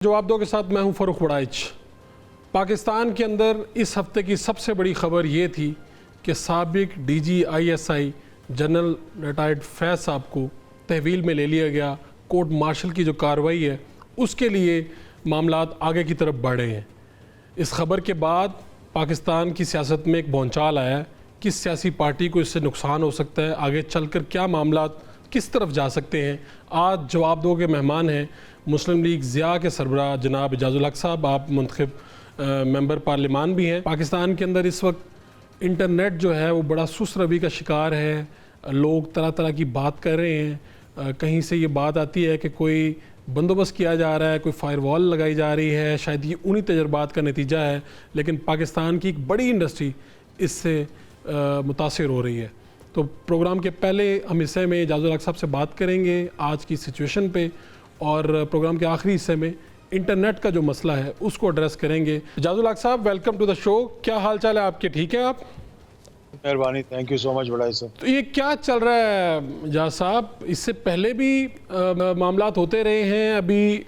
जवाब दो के साथ मैं हूं फरूख वड़ाइच। पाकिस्तान के अंदर इस हफ्ते की सबसे बड़ी खबर ये थी कि साबिक डीजी आईएसआई जनरल रिटायर्ड फैज़ साहब को तहवील में ले लिया गया। कोर्ट मार्शल की जो कार्रवाई है उसके लिए मामलात आगे की तरफ बढ़े हैं। इस खबर के बाद पाकिस्तान की सियासत में एक भौंचाल आया है, किस सियासी पार्टी को इससे नुकसान हो सकता है, आगे चलकर क्या मामलात किस तरफ जा सकते हैं। आज जवाब दो के मेहमान हैं मुस्लिम लीग ज़िया के सरबराह जनाब एजाजुल हक साहब। आप मुंतखब मेंबर पार्लिमान भी हैं। पाकिस्तान के अंदर इस वक्त इंटरनेट जो है वो बड़ा सुस्त रवि का शिकार है। लोग तरह तरह की बात कर रहे हैं। कहीं से ये बात आती है कि कोई बंदोबस्त किया जा रहा है, कोई फायरवॉल लगाई जा रही है, शायद ये उन्हीं तजर्बात का नतीजा है। लेकिन पाकिस्तान की एक बड़ी इंडस्ट्री इससे मुतासिर हो रही है। तो प्रोग्राम के पहले हम हिस्से में एजाजुल हक साहब से बात करेंगे आज की सिचुएशन पे, और प्रोग्राम के आखिरी हिस्से में इंटरनेट का जो मसला है उसको एड्रेस करेंगे। एजाजुल हक साहब, वेलकम टू द शो। क्या हाल चाल है आपके? ठीक है आप? मेहरबानी, थैंक यू सो मच बड़ाई सर। तो ये क्या चल रहा है एजाज साहब? इससे पहले भी मामलात होते रहे हैं। अभी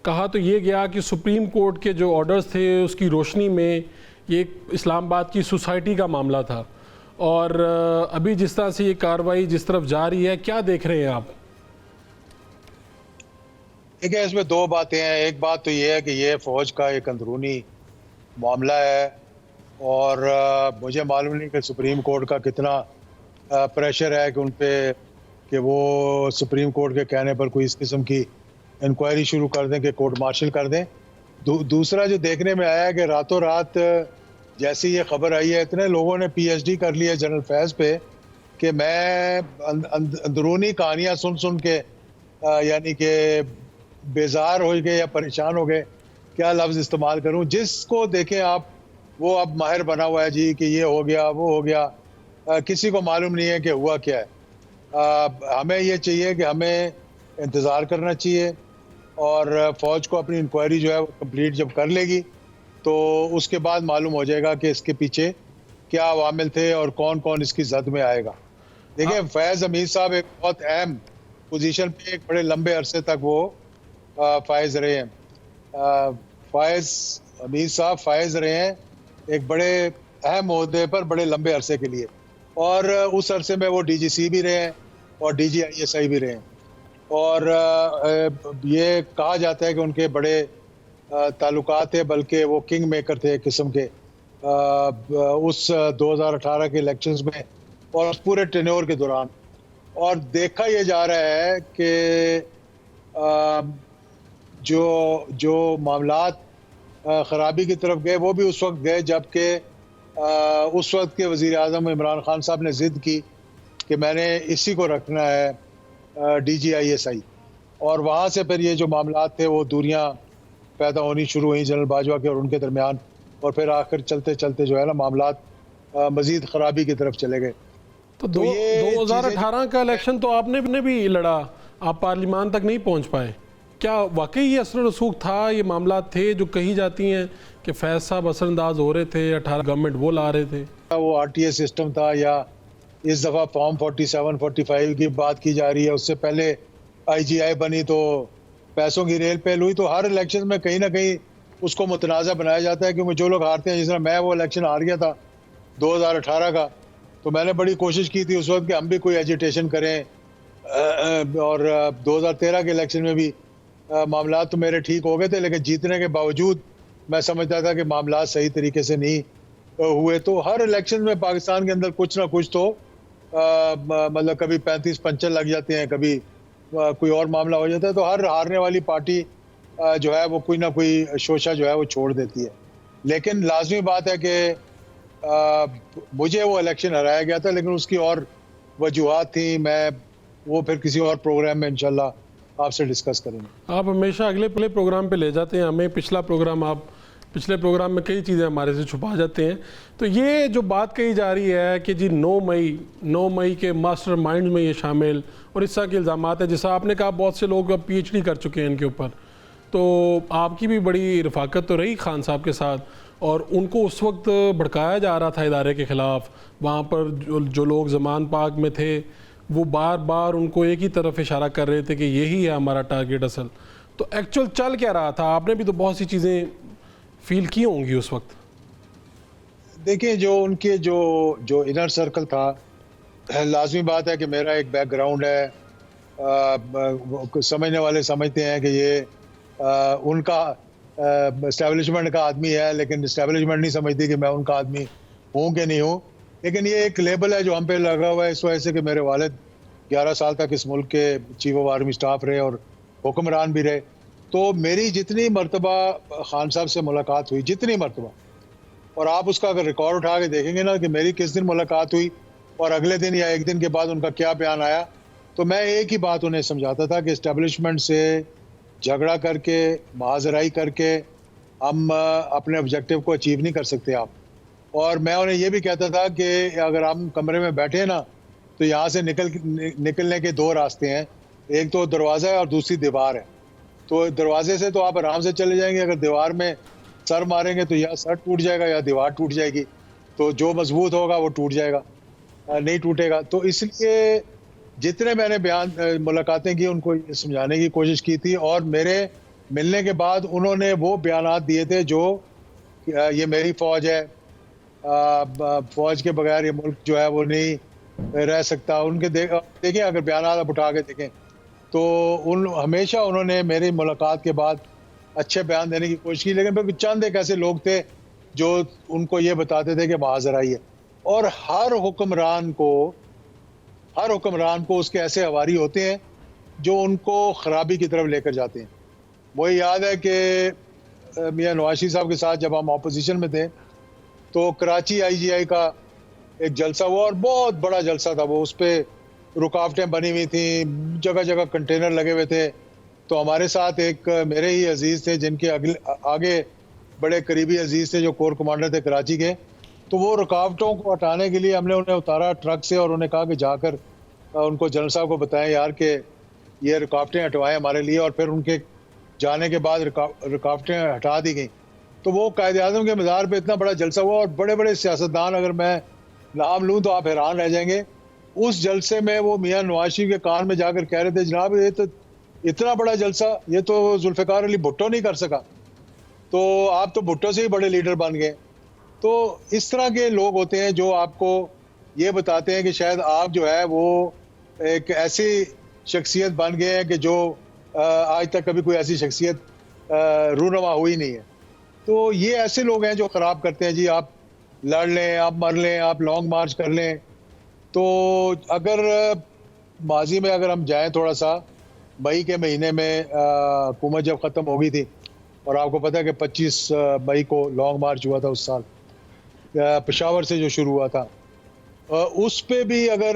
कहा तो ये गया कि सुप्रीम कोर्ट के जो ऑर्डर्स थे उसकी रोशनी में ये इस्लामाबाद की सोसाइटी का मामला था, और अभी जिस तरह से ये कार्रवाई जिस तरफ जा रही है, क्या देख रहे हैं आप? ठीक है, इसमें दो बातें हैं। एक बात तो ये है कि ये फौज का एक अंदरूनी मामला है, और मुझे मालूम नहीं कि सुप्रीम कोर्ट का कितना प्रेशर है कि उन पे कि वो सुप्रीम कोर्ट के कहने पर कोई इस किस्म की इंक्वायरी शुरू कर दें कि कोर्ट मार्शल कर दें। दूसरा जो देखने में आया है कि रातों रात जैसी ये खबर आई है, इतने लोगों ने पीएचडी कर ली है जनरल फैज़ पे कि मैं अंदरूनी कहानियाँ सुन सुन के यानी कि बेजार हो गए या परेशान हो गए, क्या लफ्ज़ इस्तेमाल करूं। जिसको देखें आप, वो अब माहिर बना हुआ है जी कि ये हो गया वो हो गया। किसी को मालूम नहीं है कि हुआ क्या है। हमें ये चाहिए कि हमें इंतज़ार करना चाहिए, और फ़ौज को अपनी इंक्वायरी जो है वो कंप्लीट जब कर लेगी तो उसके बाद मालूम हो जाएगा कि इसके पीछे क्या अवामिल थे और कौन कौन इसकी जद में आएगा। देखिए, फैज़ हमीद साहब एक बहुत अहम पोजीशन पे एक बड़े लंबे अरसे तक वो फायज रहे हैं। फैज़ हमीद साहब फायज रहे हैं एक बड़े अहम ओहदे पर बड़े लंबे अरसे के लिए, और उस अरसे में वो डीजीसी भी रहे हैं और डीजी आईएसआई भी रहे हैं। और ये कहा जाता है कि उनके बड़े ताल्लुकात थे, बल्कि वो किंग मेकर थे एक किस्म के उस 2018 के इलेक्शंस में और उस पूरे टेन्योर के दौरान। और देखा ये जा रहा है कि जो मामलात ख़राबी की तरफ गए वो भी उस वक्त गए जबकि उस वक्त के वज़ीर आज़म इमरान खान साहब ने ज़िद की कि मैंने इसी को रखना है डीजी आईएसआई, और वहाँ से फिर ये जो मामलात थे वो दूरियाँ पैदा होनी शुरू हुई जनरल बाजवा के और उनके दरमियान, और फिर आखिर चलते चलते जो है ना मामलात मज़ीद ख़राबी की तरफ चले गए। तो 2018 का इलेक्शन तो आपने भी लड़ा, आप पार्लिमान तक नहीं पहुँच पाए। क्या वाकई ये असर रसूख था? ये मामला थे जो कही जाती हैं कि फैज़ साहब असरअंदाज हो रहे थे, 18 गवर्नमेंट वो ला रहे थे? वो आरटीए सिस्टम था, या इस दफ़ा फॉर्म 47 45 की बात की जा रही है। उससे पहले आईजीआई बनी तो पैसों की रेल पहल हुई। तो हर इलेक्शन में कहीं ना कहीं उसको मुतनाज़ा बनाया जाता है, क्योंकि जो लोग हारते हैं, जिस तरह मैं वो इलेक्शन हार गया था 2018 का, तो मैंने बड़ी कोशिश की थी उस वक्त कि हम भी कोई एजिटेशन करें, और 2013 के इलेक्शन में भी मामला तो मेरे ठीक हो गए थे, लेकिन जीतने के बावजूद मैं समझता था कि मामला सही तरीके से नहीं हुए। तो हर इलेक्शन में पाकिस्तान के अंदर कुछ ना कुछ तो मतलब कभी 35 पंचर लग जाते हैं, कभी कोई और मामला हो जाता है। तो हर हारने वाली पार्टी जो है वो कोई ना कोई शोशा जो है वो छोड़ देती है। लेकिन लाजमी बात है कि मुझे वो इलेक्शन हराया गया था, लेकिन उसकी और वजूहात थी। मैं वो फिर किसी और प्रोग्राम में इंशाल्लाह आपसे डिस्कस करेंगे। आप हमेशा अगले प्रोग्राम पे ले जाते हैं हमें। पिछले प्रोग्राम में कई चीज़ें हमारे से छुपा जाते हैं। तो ये जो बात कही जा रही है कि जी 9 मई के मास्टर माइंड में ये शामिल, और इस तरह के इल्ज़ाम है, जैसा आपने कहा बहुत से लोग अब पीएचडी कर चुके हैं इनके ऊपर। तो आपकी भी बड़ी रफ़ाकत तो रही खान साहब के साथ, और उनको उस वक्त भड़काया जा रहा था इदारे के ख़िलाफ़। वहाँ पर जो लोग ज़मान पाक में थे वो बार बार उनको एक ही तरफ इशारा कर रहे थे कि यही है हमारा टारगेट असल। तो एक्चुअल चल क्या रहा था? आपने भी तो बहुत सी चीज़ें फील की होंगी उस वक्त। देखिए, जो उनके जो जो इनर सर्कल था, लाज़मी बात है कि मेरा एक बैकग्राउंड है। समझने वाले समझते हैं कि ये उनका एस्टेब्लिशमेंट का आदमी है, लेकिन एस्टेब्लिशमेंट नहीं समझती कि मैं उनका आदमी हूँ कि नहीं हूँ। लेकिन ये एक लेबल है जो हम पे लगा हुआ है इस वजह से कि मेरे वालिद 11 साल तक इस मुल्क के चीफ ऑफ आर्मी स्टाफ रहे और हुक्मरान भी रहे। तो मेरी जितनी मरतबा खान साहब से मुलाकात हुई, जितनी मरतबा, और आप उसका अगर रिकॉर्ड उठा के देखेंगे ना कि मेरी किस दिन मुलाकात हुई और अगले दिन या एक दिन के बाद उनका क्या बयान आया, तो मैं एक ही बात उन्हें समझाता था कि एस्टेब्लिशमेंट से झगड़ा करके, महाजराई करके हम अपने ऑब्जेक्टिव को अचीव नहीं कर सकते आप। और मैं उन्हें ये भी कहता था कि अगर हम कमरे में बैठे हैं ना, तो यहाँ से निकलने के दो रास्ते हैं, एक तो दरवाज़ा है और दूसरी दीवार है। तो दरवाजे से तो आप आराम से चले जाएंगे, अगर दीवार में सर मारेंगे तो या सर टूट जाएगा या दीवार टूट जाएगी। तो जो मजबूत होगा वो टूट जाएगा, नहीं टूटेगा। तो इसलिए जितने मैंने मुलाकातें की, उनको ये समझाने की कोशिश की थी। और मेरे मिलने के बाद उन्होंने वो बयानात दिए थे जो ये मेरी फ़ौज है, फ़ौज के बगैर ये मुल्क जो है वो नहीं रह सकता। उनके देखें अगर बयानात आप उठा के देखें तो हमेशा उन्होंने मेरी मुलाकात के बाद अच्छे बयान देने की कोशिश की। लेकिन फिर चंद एक ऐसे लोग थे जो उनको ये बताते थे कि महाजराई है। और हर हुक्मरान को उसके ऐसे हवारी होते हैं जो उनको खराबी की तरफ लेकर जाते हैं। मुझे याद है कि मियां नवाज शरीफ साहब के साथ जब हम अपोजिशन में थे तो कराची IGI का एक जलसा हुआ, और बहुत बड़ा जलसा था वो। उस पर रुकावटें बनी हुई थी, जगह जगह कंटेनर लगे हुए थे। तो हमारे साथ एक मेरे ही अजीज़ थे जिनके आगे बड़े करीबी अजीज़ थे जो कोर कमांडर थे कराची के। तो वो रुकावटों को हटाने के लिए हमने उन्हें उतारा ट्रक से और उन्हें कहा कि जाकर उनको जनरल साहब को बताएं यार कि ये रुकावटें हटवाएं हमारे लिए। और फिर उनके जाने के बाद रुकावटें हटा दी गई। तो वो कायद-ए-आज़म के मज़ार पे इतना बड़ा जलसा हुआ, और बड़े बड़े सियासतदान, अगर मैं नाम लूँ तो आप हैरान रह जाएंगे। उस जलसे में वो मियां नवाज शरीफ के कान में जाकर कह रहे थे, जनाब ये तो इतना बड़ा जलसा ये तो जुल्फ़िकार अली भुट्टो नहीं कर सका, तो आप तो भुट्टो से ही बड़े लीडर बन गए। तो इस तरह के लोग होते हैं जो आपको ये बताते हैं कि शायद आप जो है वो एक ऐसी शख्सियत बन गए हैं कि जो आज तक कभी कोई ऐसी शख्सियत रूनुमा हुई नहीं है। तो ये ऐसे लोग हैं जो ख़राब करते हैं जी, आप लड़ लें, आप मर लें, आप लॉन्ग मार्च कर लें। तो अगर माजी में अगर हम जाएं थोड़ा सा, मई के महीने में हुकूमत जब ख़त्म हो गई थी, और आपको पता है कि 25 मई को लॉन्ग मार्च हुआ था उस साल, पेशावर से जो शुरू हुआ था, उस पे भी अगर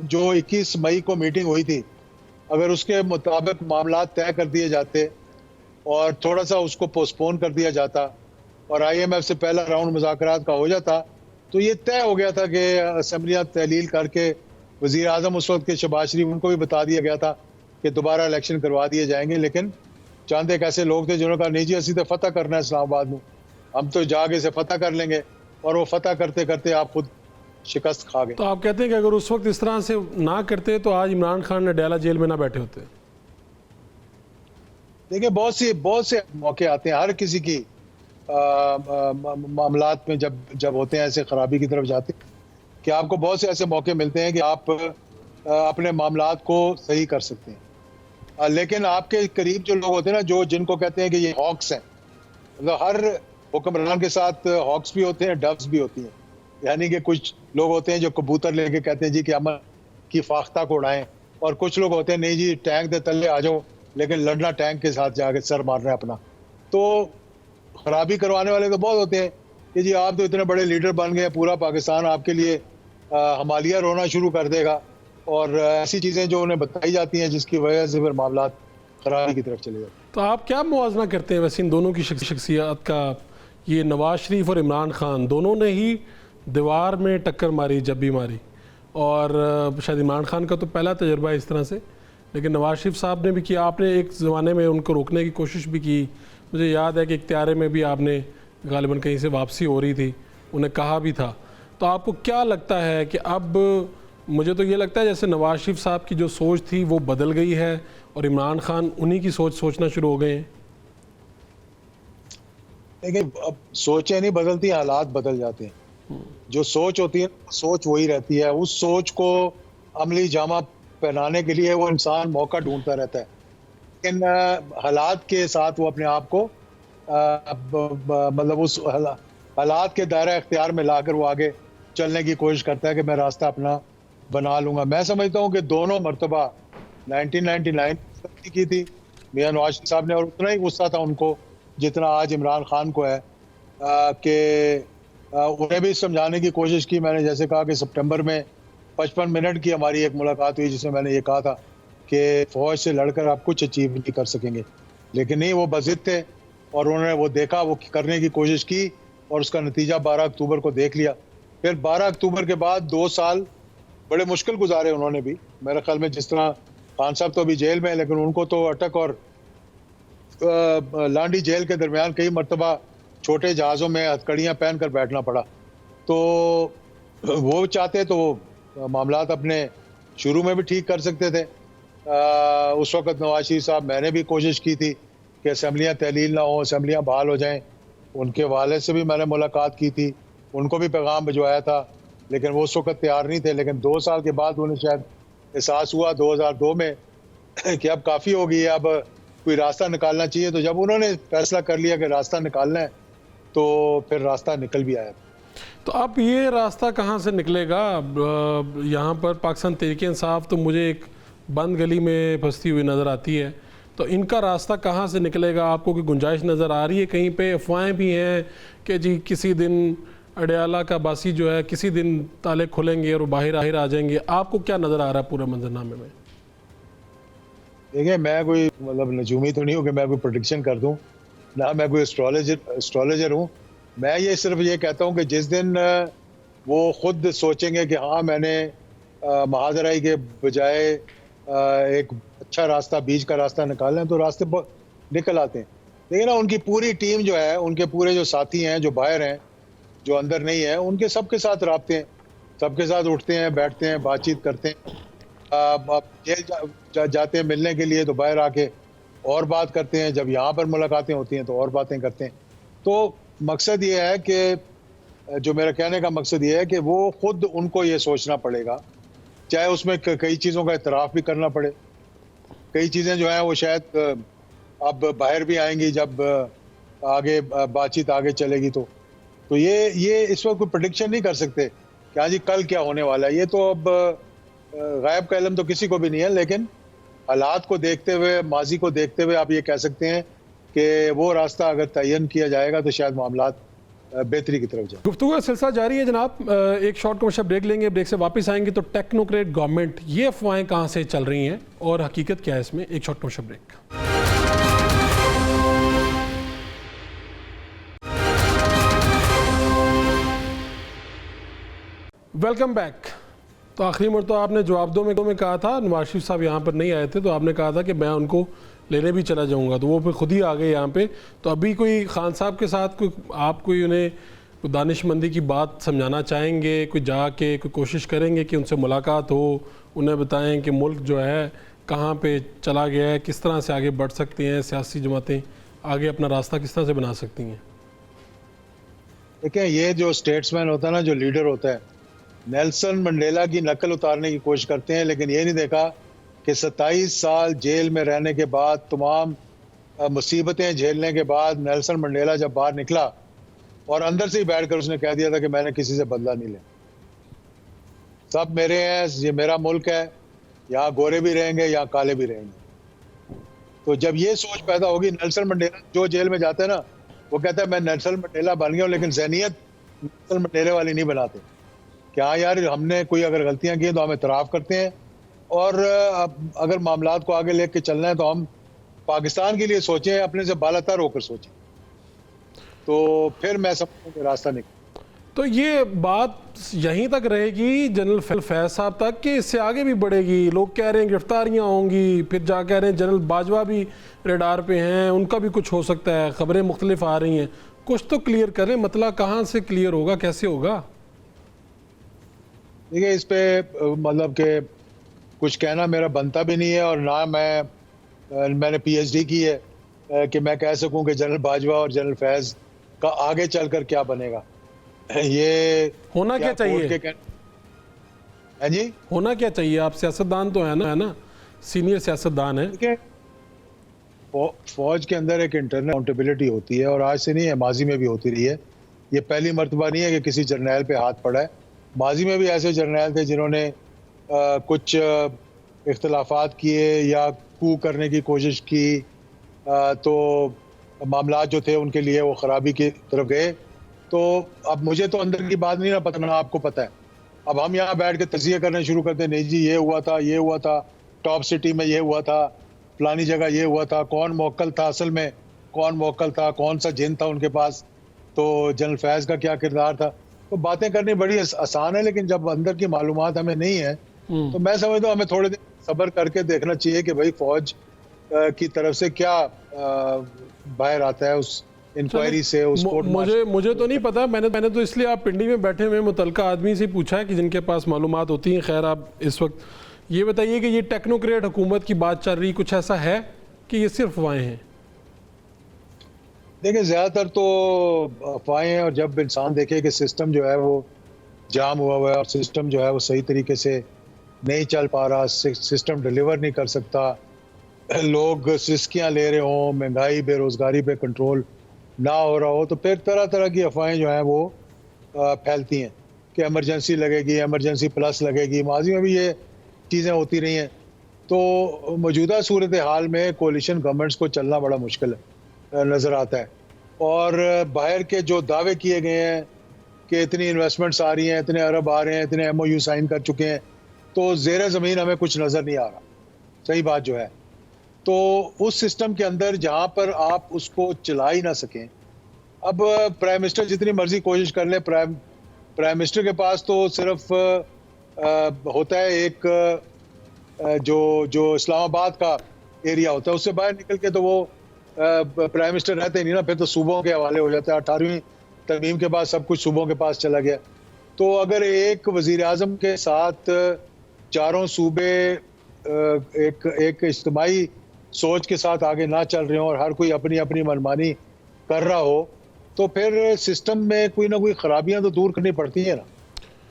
जो 21 मई को मीटिंग हुई थी, अगर उसके मुताबिक मामला तय कर दिए जाते और थोड़ा सा उसको पोस्टपोन कर दिया जाता और IMF से पहला राउंड मुज़ाकरात का हो जाता, तो ये तय हो गया था कि असम्बलियाँ तहलील करके वज़ीर आज़म उस वक्त के शहबाज शरीफ, उनको भी बता दिया गया था कि दोबारा इलेक्शन करवा दिए जाएंगे। लेकिन चंद एक ऐसे लोग थे जिन्होंने कहा नहीं जी, असी तो फतह करना है इस्लामाबाद में, हम तो जाके से फतह कर लेंगे। और वो फतह करते करते आप खुद शिकस्त खा गए। तो आप कहते हैं कि अगर उस वक्त इस तरह से ना करते तो आज इमरान खान अडयाला जेल में ना बैठे होते? देखिए, बहुत से मौके आते हैं हर किसी की मामलात में, जब होते हैं ऐसे खराबी की तरफ जाते हैं, कि आपको बहुत से ऐसे मौके मिलते हैं कि आप अपने मामलात को सही कर सकते हैं। लेकिन आपके करीब जो लोग होते हैं ना, जिनको कहते हैं कि ये हॉक्स हैं, मतलब हर हुक्मरान के साथ हॉक्स भी होते हैं, डव्स भी होती हैं। यानी कि कुछ लोग होते हैं जो कबूतर लेके कहते हैं जी कि अमन की फाख्ता को उड़ाएं, और कुछ लोग होते हैं नहीं जी टैंक दे तले आ जाओ, लेकिन लड़ना टैंक के साथ जाके सर मारना है अपना। तो खराबी करवाने वाले तो बहुत होते हैं कि जी आप तो इतने बड़े लीडर बन गए, पूरा पाकिस्तान आपके लिए हमालिया रोना शुरू कर देगा, और ऐसी चीज़ें जो उन्हें बताई जाती हैं जिसकी वजह से फिर मामला खराबी की तरफ चले जाते हैं। तो आप क्या मुआवजा करते हैं वैसे इन दोनों की शख्सियत का? ये नवाज शरीफ और इमरान खान दोनों ने ही दीवार में टक्कर मारी जब भी मारी, और शायद इमरान खान का तो पहला तजर्बा है इस तरह से, लेकिन नवाज शरीफ साहब ने भी किया। आपने एक ज़माने में उनको रोकने की कोशिश भी की, मुझे याद है कि इख्तियारे में भी आपने गालिबन कहीं से वापसी हो रही थी, उन्हें कहा भी था। तो आपको क्या लगता है कि अब, मुझे तो ये लगता है जैसे नवाज शरीफ साहब की जो सोच थी वो बदल गई है और इमरान खान उन्हीं की सोचना शुरू हो गए हैं? देखिए, अब सोचें नहीं बदलती, हालात बदल जाते हैं। जो सोच होती है, सोच वही रहती है। उस सोच को अमली जामा पहनाने के लिए वो इंसान मौका ढूंढता रहता है, लेकिन हालात के साथ वो अपने आप को मतलब उस हालात के दायरा इख्तियार में लाकर वो आगे चलने की कोशिश करता है कि मैं रास्ता अपना बना लूंगा। मैं समझता हूँ कि दोनों मरतबा 1999 गलती की थी मियां नवाज शरीफ साहब ने, और उतना ही गुस्सा था उनको जितना आज इमरान खान को है कि उन्हें भी समझाने की कोशिश की। मैंने जैसे कहा कि सितंबर में 55 मिनट की हमारी एक मुलाकात हुई जिसमें मैंने ये कहा था कि फ़ौज से लड़कर आप कुछ अचीव नहीं कर सकेंगे, लेकिन नहीं, वो बज़िद थे और उन्होंने वो देखा, वो करने की कोशिश की और उसका नतीजा 12 अक्टूबर को देख लिया। फिर 12 अक्टूबर के बाद 2 साल बड़े मुश्किल गुजारे उन्होंने भी। मेरे ख्याल में जिस तरह खान साहब तो अभी जेल में है, लेकिन उनको तो अटक और लांडी जेल के दरमियान कई मरतबा छोटे जहाज़ों में हथकड़ियाँ पहन कर बैठना पड़ा। तो वो चाहते तो वो मामलात अपने शुरू में भी ठीक कर सकते थे। उस वक़्त नवाज शरीफ साहब, मैंने भी कोशिश की थी कि असम्बलियाँ तहलील ना हो, असम्बलियाँ बहाल हो जाएँ। उनके वालिद से भी मैंने मुलाकात की थी, उनको भी पैगाम भिजवाया था, लेकिन वो उस वक़्त तैयार नहीं थे। लेकिन 2 साल के बाद उन्हें शायद एहसास हुआ 2002 में कि अब काफ़ी हो गई है, अब कोई रास्ता निकालना चाहिए। तो जब उन्होंने फैसला कर लिया कि रास्ता निकालना है, तो फिर रास्ता निकल भी आया। तो अब ये रास्ता कहाँ से निकलेगा? यहाँ पर पाकिस्तान तहरीक-ए-इंसाफ तो मुझे एक बंद गली में फंसती हुई नज़र आती है, तो इनका रास्ता कहाँ से निकलेगा? आपको कोई गुंजाइश नज़र आ रही है? कहीं पे अफवाहें भी हैं कि जी किसी दिन अडयाला का बासी जो है किसी दिन ताले खुलेंगे और बाहर आ जाएंगे। आपको क्या नज़र आ रहा है पूरे मंजरनामे में? देखिए, मैं कोई मतलब नजूमी तो नहीं हूँ कि मैं कोई प्रेडिक्शन कर दूँ, ना मैं कोई एस्ट्रोलॉजर हूँ। मैं ये सिर्फ ये कहता हूँ कि जिस दिन वो खुद सोचेंगे कि हाँ, मैंने महाजराई के बजाय एक अच्छा रास्ता, बीच का रास्ता निकालना है, तो रास्ते निकल आते हैं। लेकिन ना, उनकी पूरी टीम जो है, उनके पूरे जो साथी हैं, जो बाहर हैं, जो अंदर नहीं है, उनके सबके साथ राब्ते हैं, सबके साथ उठते हैं, बैठते हैं, बातचीत करते हैं। अब जेल जाते हैं मिलने के लिए तो बाहर आके और बात करते हैं, जब यहाँ पर मुलाकातें होती हैं तो और बातें करते हैं। तो मकसद ये है कि जो मेरा कहने का मकसद ये है कि वो खुद उनको ये सोचना पड़ेगा, चाहे उसमें कई चीज़ों का इतराफ़ भी करना पड़े। कई चीज़ें जो हैं वो शायद अब बाहर भी आएंगी जब आगे बातचीत आगे चलेगी। तो ये इस वक्त कोई प्रेडिक्शन नहीं कर सकते कि हाँ जी कल क्या होने वाला है। ये तो अब गायब का इल्म तो किसी को भी नहीं है, लेकिन हालात को देखते हुए, माजी को देखते हुए आप ये कह सकते हैं कि वो रास्ता अगर तयन किया जाएगा तो शायद मामलात बेहतरी की तरफ जाए। गुफ्तगू का सिलसिला जारी है जनाब। एक शॉर्ट कमर्शियल ब्रेक लेंगे, ब्रेक से वापस आएंगे तो टेक्नोक्रेट गवर्नमेंट, ये अफवाहें कहाँ से चल रही हैं और हकीकत क्या है इसमें। एक short commercial break. Welcome back. तो आखिरी मरतबा आपने जवाब में कहा था, नवाज शरीफ साहब यहाँ पर नहीं आए थे, तो आपने कहा था कि मैं उनको लेने भी चला जाऊँगा, तो वो फिर खुद ही आ गए यहाँ पे। तो अभी कोई खान साहब के साथ आप कोई उन्हें दानिशमंदी की बात समझाना चाहेंगे? कोई जाके कोई कोशिश करेंगे कि उनसे मुलाकात हो, उन्हें बताएं कि मुल्क जो है कहाँ पे चला गया है, किस तरह से आगे बढ़ सकते हैं, सियासी जमातें आगे अपना रास्ता किस तरह से बना सकती हैं? देखिए, ये जो स्टेट्समैन होता है ना, जो लीडर होता है, नेल्सन मंडेला की नकल उतारने की कोशिश करते हैं, लेकिन ये नहीं देखा कि 27 साल जेल में रहने के बाद, तमाम मुसीबतें झेलने के बाद नेल्सन मंडेला जब बाहर निकला और अंदर से ही बैठकर उसने कह दिया था कि मैंने किसी से बदला नहीं लिया, सब मेरे हैं, ये मेरा मुल्क है, यहाँ गोरे भी रहेंगे, यहाँ काले भी रहेंगे। तो जब ये सोच पैदा होगी, नेल्सन मंडेला जो जेल में जाता है ना, वो कहता है मैं नेल्सन मंडेला बन गया हूँ, लेकिन ज़हनियत नेल्सन मंडेले वाली नहीं बनाते कि हाँ यार, हमने कोई अगर गलतियां की तो हम इतराफ़ करते हैं, और अगर मामलात को आगे लेके चलना है तो हम पाकिस्तान के लिए सोचें, अपने से बालातर होकर सोचें। तो फिर मैं समझता हूँ कि रास्ता निकल। तो ये बात यहीं तक रहेगी जनरल फैज साहब तक, कि इससे आगे भी बढ़ेगी? लोग कह रहे हैं गिरफ्तारियां होंगी, फिर जा कह रहे हैं जनरल बाजवा भी रेडार पे हैं, उनका भी कुछ हो सकता है, खबरें मुख्तलिफ आ रही हैं। कुछ तो क्लियर करें, मतलब कहाँ से क्लियर होगा, कैसे होगा? देखिए, इस पे मतलब कि कुछ कहना मेरा बनता भी नहीं है, और ना मैं मैंने पीएचडी की है कि मैं कह सकूं कि जनरल बाजवा और जनरल फैज़ का आगे चलकर क्या बनेगा। ये होना क्या चाहिए? हाँ जी, होना क्या चाहिए? आप सियासतदान तो है ना, सीनियर सियासतदान है। देखिए फौज के अंदर एक इंटरनल अकाउंटेबिलिटी होती है और आज से नहीं है, माजी में भी होती रही है। ये पहली मर्तबा नहीं है कि किसी जर्नैल पे हाथ पड़ा है। माजी में भी ऐसे जर्नैल थे जिन्होंने कुछ इख्तलाफात किए या कू करने की कोशिश की, तो मामला जो थे उनके लिए वो ख़राबी की तरफ गए। तो अब मुझे तो अंदर की बात नहीं ना पता, ना आपको पता है। अब हम यहाँ बैठ के तज़किया करने शुरू करते हैं, नहीं जी ये हुआ था, ये हुआ था, टॉप सिटी में ये हुआ था, फलानी जगह ये हुआ था, कौन मौक्कल था, असल में कौन मौक्कल था, कौन सा जिन था उनके पास, तो जनरल फैज़ का क्या किरदार था। तो बातें करनी बड़ी आसान है, लेकिन जब अंदर की मालूमात हमें नहीं है तो मैं समझता हूँ हमें थोड़े दिन सब्र करके देखना चाहिए कि भाई फौज की तरफ से क्या बाहर आता है उस इंक्वायरी से, उस कोर्ट मुझे तो नहीं पता। मैंने तो इसलिए आप पिंडी में बैठे हुए मुतलका आदमी से पूछा है कि जिनके पास मालूमात होती हैं। खैर, आप इस वक्त ये बताइए कि ये टेक्नोक्रेट हुकूमत की बात चल रही, कुछ ऐसा है कि ये सिर्फ अफवाहें हैं? देखिए ज़्यादातर तो अफवाहें हैं, और जब इंसान देखे कि सिस्टम जो है वो जाम हुआ है और सिस्टम जो है वो सही तरीके से नहीं चल पा रहा, सिस्टम डिलीवर नहीं कर सकता, लोग सिस्कियाँ ले रहे हों, महंगाई बेरोज़गारी पे कंट्रोल ना हो रहा हो, तो फिर तरह तरह की अफवाहें जो हैं वो फैलती हैं कि इमरजेंसी लगेगी, इमरजेंसी प्लस लगेगी। माजी में भी ये चीज़ें होती रही हैं। तो मौजूदा सूरत हाल में कोलिशन गवर्नमेंट्स को चलना बड़ा मुश्किल नज़र आता है। और बाहर के जो दावे किए गए हैं कि इतनी इन्वेस्टमेंट्स आ रही हैं, इतने अरब आ रहे हैं, इतने एमओयू साइन कर चुके हैं, तो ज़ेर ज़मीन हमें कुछ नज़र नहीं आ रहा। सही बात जो है, तो उस सिस्टम के अंदर जहाँ पर आप उसको चला ही ना सकें, अब प्राइम मिनिस्टर जितनी मर्जी कोशिश कर ले, प्राइम मिनिस्टर के पास तो सिर्फ होता है एक जो इस्लामाबाद का एरिया होता है, उससे बाहर निकल के तो वो प्राइम मिनिस्टर रहते नहीं ना, फिर तो सूबों के हवाले हो जाता है। 18वीं तरमीम के बाद सब कुछ सूबों के पास चला गया। तो अगर एक वज़ीर आज़म के साथ चारों सूबे एक इज्तिमाई सोच के साथ आगे ना चल रहे हो और हर कोई अपनी अपनी मनमानी कर रहा हो, तो फिर सिस्टम में कोई ना कोई खराबियां तो दूर करनी पड़ती है ना।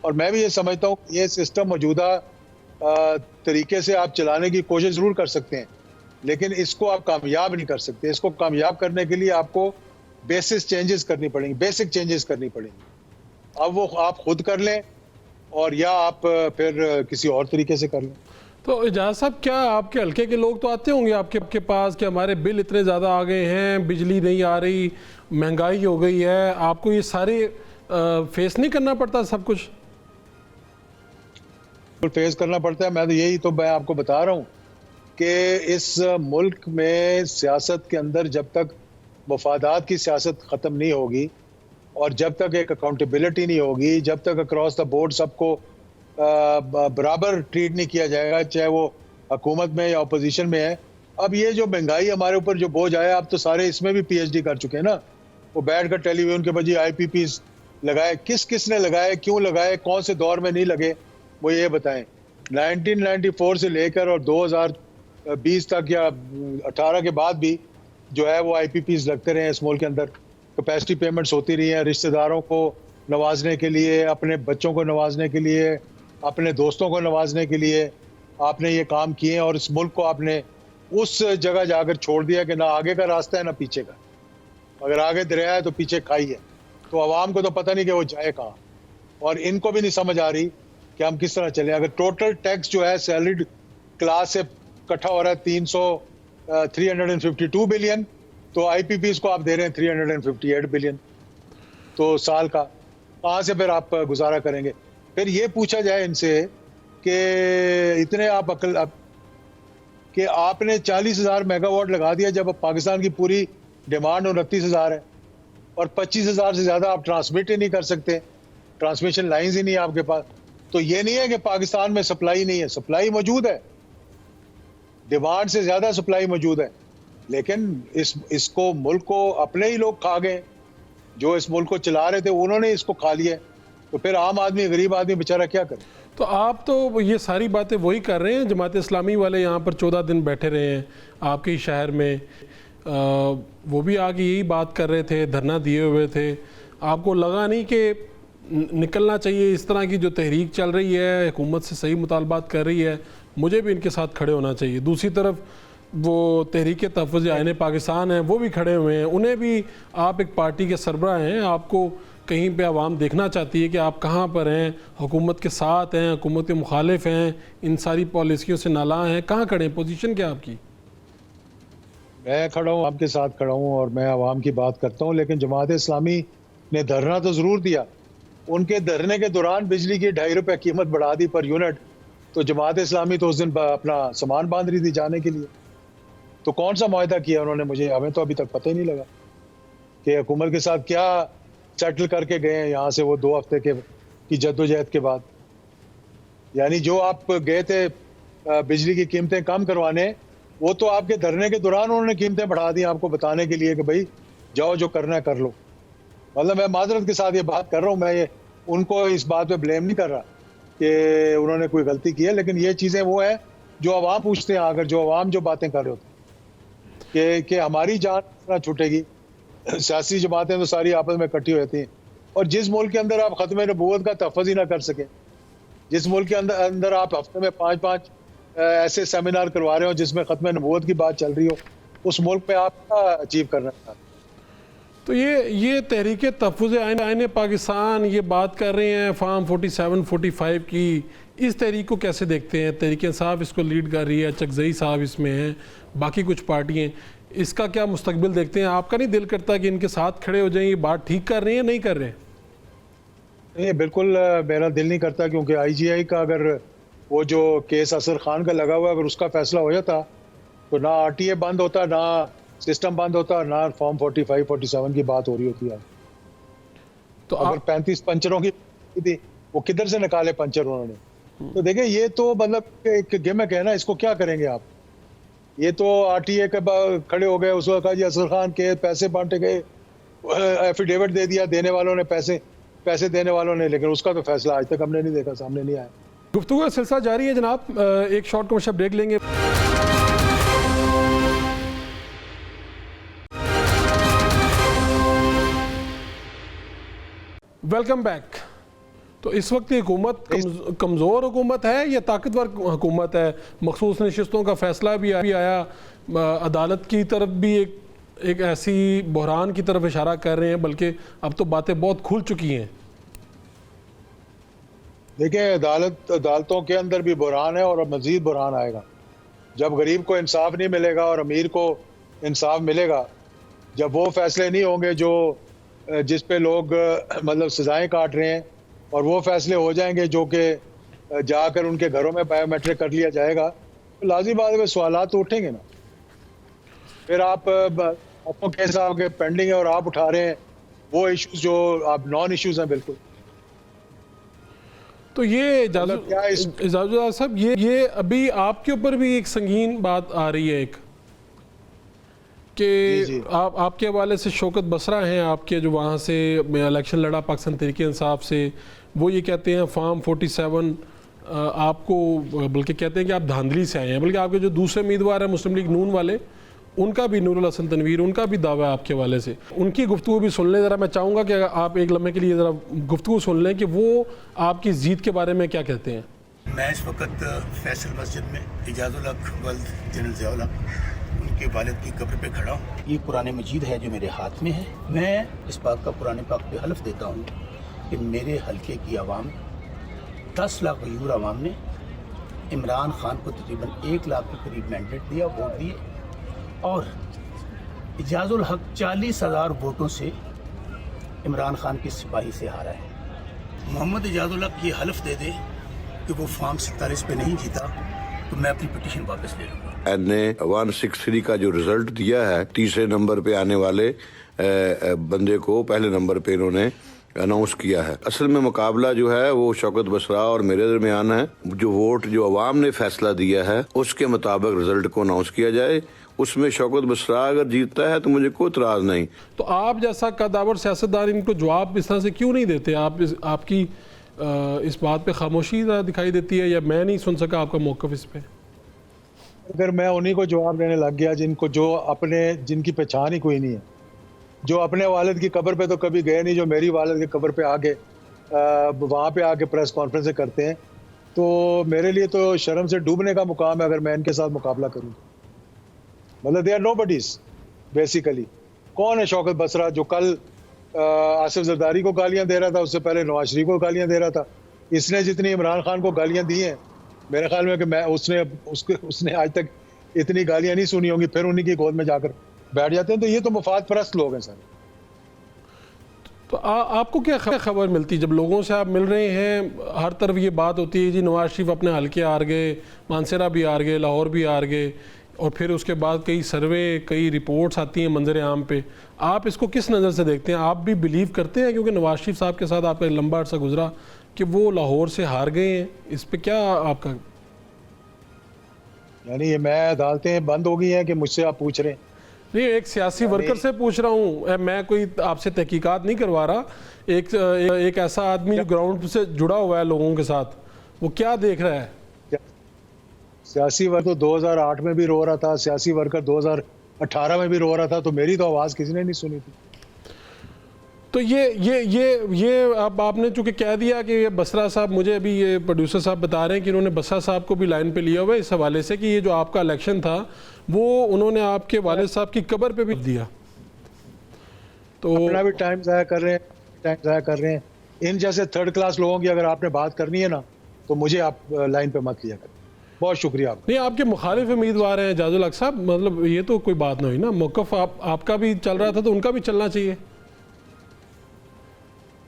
और मैं भी ये समझता हूँ ये सिस्टम मौजूदा तरीके से आप चलाने की कोशिश ज़रूर कर सकते हैं, लेकिन इसको आप कामयाब नहीं कर सकते। इसको कामयाब करने के लिए आपको बेसिक चेंजेस करनी पड़ेंगी। अब वो आप खुद कर लें और या आप फिर किसी और तरीके से कर लें। तो एजाज साहब, क्या आपके हल्के के लोग तो आते होंगे आपके पास कि हमारे बिल इतने ज़्यादा आ गए हैं, बिजली नहीं आ रही, महंगाई हो गई है, आपको ये सारे फेस नहीं करना पड़ता सब कुछ? फेस करना पड़ता है। मैं आपको बता रहा हूँ कि इस मुल्क में सियासत के अंदर जब तक मफादात की सियासत ख़त्म नहीं होगी और जब तक एक अकाउंटेबिलिटी नहीं होगी, जब तक अक्रॉस द बोर्ड सबको बराबर ट्रीट नहीं किया जाएगा, चाहे वो हुकूमत में या अपोजिशन में है। अब ये जो महंगाई हमारे ऊपर जो बोझ आया, अब तो सारे इसमें भी पीएचडी कर चुके हैं ना। वो बैठ कर टेलीविजन के बजाय आईपीपीज लगाए, किसने लगाए, क्यों लगाए, कौन से दौर में नहीं लगे, वो ये बताएं। 1994 से लेकर और 2020 तक या 18 के बाद भी जो है वो आईपीपीज लगते रहे इस मुल्क के अंदर। कैपेसिटी पेमेंट्स होती रही हैं रिश्तेदारों को नवाजने के लिए, अपने बच्चों को नवाजने के लिए, अपने दोस्तों को नवाजने के लिए आपने ये काम किए, और इस मुल्क को आपने उस जगह जाकर छोड़ दिया कि ना आगे का रास्ता है ना पीछे का। अगर आगे दरिया है तो पीछे खाई है। तो आवाम को तो पता नहीं कि वो जाए कहाँ, और इनको भी नहीं समझ आ रही कि हम किस तरह चले। अगर टोटल टैक्स जो है सैलरीड क्लास से इकट्ठा हो रहा है 352 बिलियन, तो आईपीपीज को आप दे रहे हैं 358 बिलियन, तो साल का कहाँ से फिर आप गुजारा करेंगे? फिर ये पूछा जाए इनसे कि इतने आप कि आपने 40,000 मेगावाट लगा दिया, जब पाकिस्तान की पूरी डिमांड 29,000 है और 25,000 से ज़्यादा आप ट्रांसमिट ही नहीं कर सकते, ट्रांसमिशन लाइंस ही नहीं है आपके पास। तो ये नहीं है कि पाकिस्तान में सप्लाई नहीं है, सप्लाई मौजूद है, डिमांड से ज़्यादा सप्लाई मौजूद है, लेकिन इसको मुल्क को अपने ही लोग खा गए। जो इस मुल्क को चला रहे थे उन्होंने इसको खा लिया, तो फिर आम आदमी, गरीब आदमी बेचारा क्या करे? तो आप तो ये सारी बातें वही कर रहे हैं, जमात इस्लामी वाले यहाँ पर 14 दिन बैठे रहे हैं आपके ही शहर में, वो भी आगे यही बात कर रहे थे, धरना दिए हुए थे। आपको लगा नहीं कि निकलना चाहिए, इस तरह की जो तहरीक चल रही है, हुकूमत से सही मुतालबात कर रही है, मुझे भी इनके साथ खड़े होना चाहिए? दूसरी तरफ वो तहरीक तहफ़्फ़ुज़ आईन पाकिस्तान है, वो भी खड़े हुए हैं, उन्हें भी आप एक पार्टी के सरबराह हैं, आपको कहीं पे आवाम देखना चाहती है कि आप कहाँ पर हैं, हुकूमत के साथ हैं, हुकूमत के मुखालिफ हैं, इन सारी पॉलिसियों से नाला हैं, कहाँ खड़े हैं, पोजीशन क्या आपकी? मैं खड़ा हूँ, आपके साथ खड़ा हूँ और मैं आवाम की बात करता हूँ, लेकिन जमात इस्लामी ने धरना तो ज़रूर दिया। उनके धरने के दौरान बिजली की ₹2.5 कीमत बढ़ा दी पर यूनिट, तो जमात इस्लामी तो उस दिन अपना सामान बांध रही थी जाने के लिए। तो कौन सा मुआहदा किया उन्होंने, हमें तो अभी तक पता ही नहीं लगा कि हुकूमत के साथ क्या सेटल करके गए हैं यहाँ से वो 2 हफ्ते की जद्दोजहद के बाद। यानी जो आप गए थे बिजली की कीमतें कम करवाने, वो तो आपके धरने के दौरान उन्होंने कीमतें बढ़ा दी आपको बताने के लिए कि भाई जाओ जो करना है कर लो। मतलब मैं माजरत के साथ ये बात कर रहा हूँ, मैं ये उनको इस बात पे ब्लेम नहीं कर रहा कि उन्होंने कोई गलती की है, लेकिन ये चीज़ें वो है जो अवाम पूछते हैं, अगर जो अवाम जो बातें कर रहे होते हैं कि हमारी जान छूटेगी। सियासी जमातें तो सारी आपस में इकट्ठी रहती हैं, और जिस मुल्क के अंदर आप ख़त्म नबूवत का तहफ़्फ़ुज़ ही ना कर सकें, जिस मुल्क के अंदर आप हफ्ते में 5-5 ऐसे सेमिनार करवा रहे हो जिसमें ख़त्म नबूवत की बात चल रही हो, उस मुल्क में आप क्या अचीव करना चाहते हैं? तो ये तहरीक तहफ़्फ़ुज़ आईन पाकिस्तान ये बात कर रहे हैं फार्म 47-45 की, इस तहरीक को कैसे देखते हैं? तहरीक इंसाफ इसको लीड कर रही है, चकजई साहब इसमें हैं, बाकी कुछ पार्टियाँ, इसका क्या मुस्तकबिल देखते हैं? आपका नहीं दिल करता कि इनके साथ खड़े हो जाएं, ये बात ठीक कर रहे हैं नहीं कर रहे? नहीं, बिल्कुल मेरा दिल नहीं करता, क्योंकि IGI का अगर वो जो केस असर खान का लगा हुआ, अगर उसका फैसला हो जाता तो ना RTA बंद होता, ना सिस्टम बंद होता, ना फॉर्म 45-47 की बात हो रही होती है। तो अगर 35 पंचरों की थी, वो किधर से निकाले पंचर उन्होंने? तो देखिए, ये तो मतलब एक गिमिक है ना, इसको क्या करेंगे आप? ये तो RTA के खड़े हो गए, उस वक्त कहा जी असर खान के पैसे बांटे गए, एफिडेविट दे दिया देने वालों ने, पैसे देने वालों ने, लेकिन उसका तो फैसला आज तक हमने नहीं देखा, सामने नहीं आया। गुफ्तगू का सिलसिला जारी है जनाब, एक शॉर्ट कमर्शियल ब्रेक लेंगे। Welcome back. तो इस वक्त की हुकूमत कमज़ोर हुकूमत है या ताकतवर हुकूमत है? मखसूस नशिस्तों का फैसला भी आया, अदालत की तरफ भी एक ऐसी बहरान की तरफ इशारा कर रहे हैं, बल्कि अब तो बातें बहुत खुल चुकी हैं। देखिए, अदालतों के अंदर भी बुरहान है और मज़ीद बुरहान आएगा। जब गरीब को इंसाफ नहीं मिलेगा और अमीर को इंसाफ मिलेगा, जब वो फैसले नहीं होंगे जो जिस पे लोग मतलब सजाएं काट रहे हैं, और वो फैसले हो जाएंगे जो कि जाकर उनके घरों में बायोमेट्रिक कर लिया जाएगा, तो लाज़िम बात है सवालात तो उठेंगे ना। फिर आपको केस आपके पेंडिंग है और आप उठा रहे हैं वो इश्यूज जो आप नॉन इश्यूज हैं बिल्कुल। तो ये इजाज़ुद्दीन साहब, ये अभी आपके ऊपर भी एक संगीन बात आ रही है एक कि आपके हवाले से शौकत बसरा हैं, आपके जो वहाँ से इलेक्शन लड़ा पाकिस्तान तहरीक इंसाफ से, वो ये कहते हैं फार्म 47 आपको, बल्कि कहते हैं कि आप धांधली से आए हैं, बल्कि आपके जो दूसरे उम्मीदवार हैं मुस्लिम लीग नून वाले, उनका भी नूरुल हसन तनवीर, उनका भी दावा है आपके हवाले से। उनकी गुफ्तगू भी सुन लें ज़रा। मैं चाहूँगा कि आप एक लम्हे के लिए ज़रा गुफ्तगू सुन लें कि वो आपकी जीत के बारे में क्या कहते हैं। मैं इस वक्त फैसल मस्जिद में इजाज़ुल हक वल्द जनरल ज़ियाउल हक उनके वालिद की कब्र पे खड़ा हूँ। ये कुरान मजीद है जो मेरे हाथ में है। मैं इस बात का कुरान पाक पे हल्फ देता हूँ कि मेरे हल्के की आवाम 10 लाख गयूर आवाम ने इमरान खान को तकरीबन 1 लाख के करीब मैंडेट दिया, वोट दिए, और इजाज़ुल हक 40,000 वोटों से इमरान खान के सिपाही से हारा है। मोहम्मद इजाज़ुल हक ये हल्फ दे दे कि वो फॉर्म 47 पे नहीं जीता तो मैं अपनी पिटीशन वापस ले लूँगा। ने 163 का जो रिजल्ट दिया है, तीसरे नंबर पे आने वाले बंदे को पहले नंबर पे इन्होंने अनाउंस किया है। असल में मुकाबला जो है वो शौकत बसरा और मेरे दरमियान है। जो वोट जो अवाम ने फैसला दिया है उसके मुताबिक रिजल्ट को अनाउंस किया जाए। उसमें शौकत बसरा अगर जीतता है तो मुझे कोई इतराज नहीं। तो आप जैसा कदावर सियासतदान इनको जवाब इस तरह से क्यों नहीं देते? आपकी इस बात पे खामोशी दिखाई देती है, या मैं नहीं सुन सका आपका मौक़िफ़ इस पे? अगर मैं उन्हीं को जवाब देने लग गया जिनकी पहचान ही कोई नहीं है, जो अपने वालिद की कब्र पे तो कभी गए नहीं, जो मेरी वालिद की कब्र पे आके वहाँ पे आके प्रेस कॉन्फ्रेंस करते हैं, तो मेरे लिए तो शर्म से डूबने का मुकाम है अगर मैं इनके साथ मुकाबला करूँ। मतलब दे आर नोबडीज बेसिकली। कौन है शौकत बसरा जो कल आसिफ जरदारी को गालियां दे रहा था, उससे पहले नवाज शरीफ को गालियां दे रहा था। इसने जितनी इमरान खान को गालियां दी हैं, मेरे ख्याल में कि उसने आज तक इतनी गालियां नहीं सुनी होंगी, फिर उन्हीं की गोद में जाकर बैठ जाते हैं। तो ये तो मुफाद परस्त लोग हैं सर। तो आपको क्या खबर मिलती जब लोगों से आप मिल रहे हैं? हर तरफ ये बात होती है जी नवाज शरीफ अपने हल्के हार गए, मानसरा भी हार गए, लाहौर भी हार गए, और फिर उसके बाद कई सर्वे, कई रिपोर्ट्स आती हैं मंजर आम पे। आप इसको किस नज़र से देखते हैं? आप भी बिलीव करते हैं, क्योंकि नवाज शरीफ साहब के साथ आपका लंबा अर्सा गुजरा, कि वो लाहौर से हार गए हैं? इस पे क्या आपका? यानी ये मैं अदालतें बंद हो गई हैं कि मुझसे आप पूछ रहे हैं? नहीं, एक सियासी वर्कर से पूछ रहा हूँ, मैं कोई आपसे तहकीकात नहीं करवा रहा। एक ऐसा आदमी जो ग्राउंड से जुड़ा हुआ है लोगों के साथ, वो क्या देख रहा है? सियासी वर्कर तो 2008 में भी रो रहा था, सियासी वर्कर 2018 में भी रो रहा था, तो मेरी तो आवाज़ किसी ने नहीं सुनी थी। तो ये अब आपने चूंकि कह दिया कि ये बसरा साहब, मुझे अभी ये प्रोड्यूसर साहब बता रहे हैं कि इन्होंने बसरा साहब को भी लाइन पे लिया हुआ है इस हवाले से कि ये जो आपका इलेक्शन था वो उन्होंने आपके वालिद साहब की कब्र पे भी दिया। तो अपना भी टाइम ज़ाया कर रहे हैं। इन जैसे थर्ड क्लास लोगों की अगर आपने बात करनी है ना, तो मुझे आप लाइन पे मत लिया करें। बहुत शुक्रिया आपका। नहीं, आपके मुखालिफ उम्मीदवार हैं एजाजुल हक साहब, मतलब ये तो कोई बात नहीं हुई ना। मौक़िफ़ आपका भी चल रहा था तो उनका भी चलना चाहिए।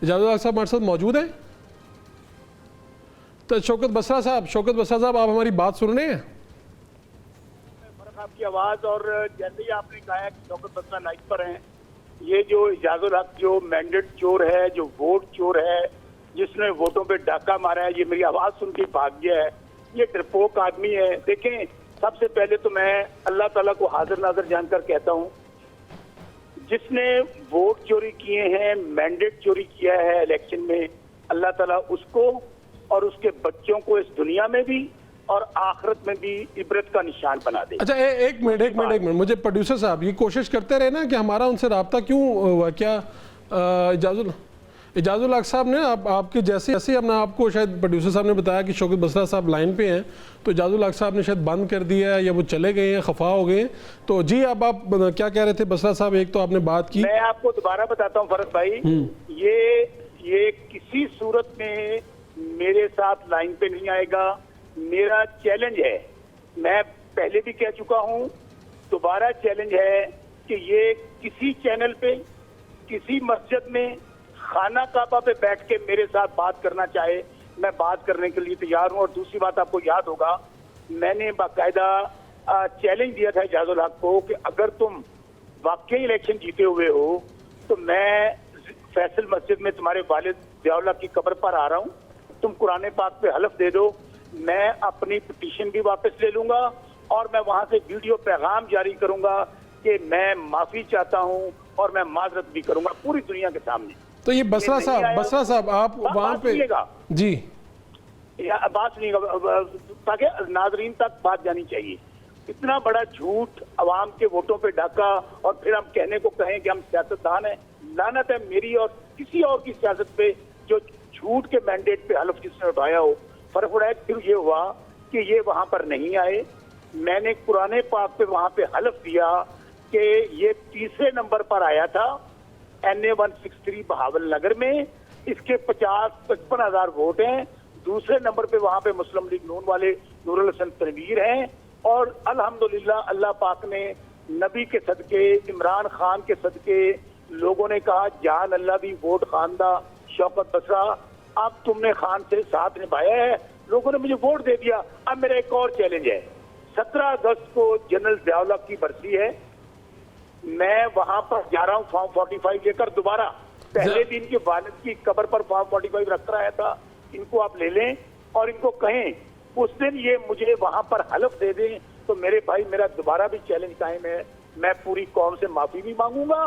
एजाजुल हक साहब हमारे साथ मौजूद हैं? तो शौकत बसरा साहब आप हमारी बात सुन रहे हैं? आपकी आवाज़, और जैसे ही आपने कहा कि शौकत बसरा लाइन पर हैं, ये जो एजाजुल हक जो मैंडेट चोर है, जो वोट चोर है, जिसने वोटों पे डाका मारा है, ये मेरी आवाज़ सुन के भाग गया है, ये डरपोक आदमी है। देखें, सबसे पहले तो मैं अल्लाह ताला को हाजिर नाज़र जानकर कहता हूँ, जिसने वोट चोरी किए हैं, मैंडेट चोरी किया है इलेक्शन में, अल्लाह ताला उसको और उसके बच्चों को इस दुनिया में भी और आखिरत में भी इबरत का निशान बना दे। अच्छा, एक मिनट मुझे प्रोड्यूसर साहब ये कोशिश करते रहे ना कि हमारा उनसे रब्ता क्यों हुआ? क्या एजाजुल हक साहब ने आपके जैसे हमने आपको शायद प्रोड्यूसर साहब ने बताया कि शौकत बसरा साहब लाइन पे हैं, तो एजाजुल हक साहब ने शायद बंद कर दिया है या वो चले गए हैं, खफा हो गए हैं। तो जी अब आप क्या कह रहे थे बसरा साहब? एक तो आपने बात की, मैं आपको दोबारा बताता हूँ फरद भाई, ये किसी सूरत में मेरे साथ लाइन पे नहीं आएगा। मेरा चैलेंज है, मैं पहले भी कह चुका हूँ, दोबारा चैलेंज है कि ये किसी चैनल पे, किसी मस्जिद में, खाना काबा पे बैठ के मेरे साथ बात करना चाहे, मैं बात करने के लिए तैयार हूँ। और दूसरी बात, आपको याद होगा मैंने बाकायदा चैलेंज दिया था एजाजुल हक को कि अगर तुम वाकई इलेक्शन जीते हुए हो तो मैं फैसल मस्जिद में तुम्हारे वालिद ज़ियाउल हक की कब्र पर आ रहा हूँ, तुम कुरान पाक पे हलफ दे दो, मैं अपनी पिटीशन भी वापस ले लूंगा और मैं वहां से वीडियो पैगाम जारी करूंगा कि मैं माफी चाहता हूं और मैं माजरत भी करूंगा पूरी दुनिया के सामने। तो ये बसरा साहब आप वहां पे जी बात सुनिएगा ताकि नाजरीन तक बात जानी चाहिए। इतना बड़ा झूठ, अवाम के वोटों पे डाका, और फिर हम कहने को कहें कि हम सियासतदान हैं। लानत है मेरी और किसी और की सियासत पे जो झूठ के मैंडेट पे हलफ जिसने उठाया हो। फर्क उड़ाया फिर ये हुआ कि ये वहां पर नहीं आए। मैंने कुरान पाक पे वहां पे हलफ दिया कि ये तीसरे नंबर पर आया था NA 163 बहावल नगर में, इसके 50-55 हजार वोट हैं। दूसरे नंबर पे वहां पे मुस्लिम लीग नून वाले नूरुल हसन तनवीर हैं। और अल्हम्दुलिल्लाह अल्लाह पाक ने नबी के सदके, इमरान खान के सदके, लोगों ने कहा जान अल्लाह भी वोट खानदा शौकत बसरा, अब तुमने खान से साथ निभाया है, लोगों ने मुझे वोट दे दिया। अब मेरा एक और चैलेंज है, 17 अगस्त को जनरल ज़ियाउल हक की बरसी है, मैं वहां पर जा रहा हूँ फॉर्म 45 लेकर दोबारा। पहले दिन के वालिद की कब्र पर फॉर्म 45 रख रहा था, इनको आप ले लें और इनको कहें उस दिन ये मुझे वहां पर हलफ दे दें। तो मेरे भाई मेरा दोबारा भी चैलेंज कायम है, मैं पूरी कौम से माफी भी मांगूंगा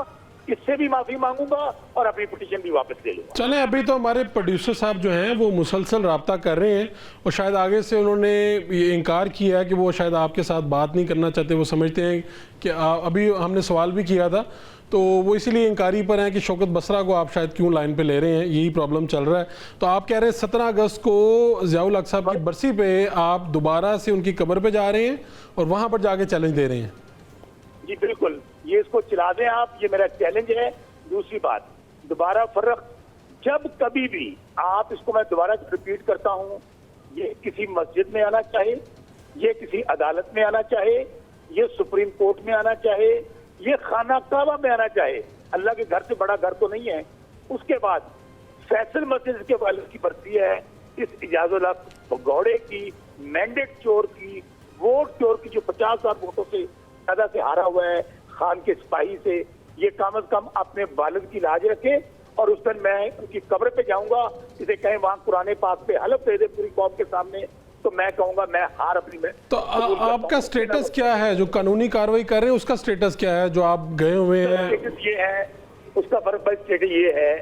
इससे भी माफी मांगूंगा और अपनी पिटीशन भी वापस ले लूंगा। चलें, अभी तो हमारे प्रोड्यूसर साहब जो हैं वो मुसलसल रब्ता कर रहे हैं और शायद आगे से उन्होंने ये इनकार किया है कि वो शायद आपके साथ बात नहीं करना चाहते। वो समझते हैं कि अभी हमने सवाल भी किया था तो वो इसीलिए इंकारी पर हैं कि शौकत बसरा को आप शायद क्यों लाइन पे ले रहे हैं, यही प्रॉब्लम चल रहा है। तो आप कह रहे हैं 17 अगस्त को ज़ियाउल हक साहब की बरसी पे आप दोबारा से उनकी कब्र पे जा रहे हैं और वहाँ पर जाके चैलेंज दे रहे हैं। जी बिल्कुल, ये इसको चला दें आप, ये मेरा चैलेंज है। दूसरी बात, दोबारा फर्क जब कभी भी आप इसको, मैं दोबारा रिपीट करता हूँ, ये किसी मस्जिद में आना चाहे, ये किसी अदालत में आना चाहे, ये सुप्रीम कोर्ट में आना चाहे, ये खाना काबा में आना चाहे, अल्लाह के घर से बड़ा घर तो नहीं है। उसके बाद फैसल मस्जिद के वाले की बरसी है, इस इजाजुल हक भगौड़े की, मैंडेट चोर की, वोट चोर की, जो 50,000 वोटों से ज्यादा से हारा हुआ है खान के सिपाही से, ये कम से कम अपने वालिद की लाज रखे और उस दिन मैं उनकी कब्र पे जाऊंगा, इसे कहें वहां कुरान पाक पे हलफ दे दे पूरी कौम के सामने, तो मैं कहूंगा मैं हार अपनी में। तो आपका स्टेटस क्या है जो कानूनी कार्रवाई कर रहे हैं, उसका स्टेटस क्या है जो आप गए हुए हैं? स्टेटस ये है, उसका बर्फबाई स्टेटस ये है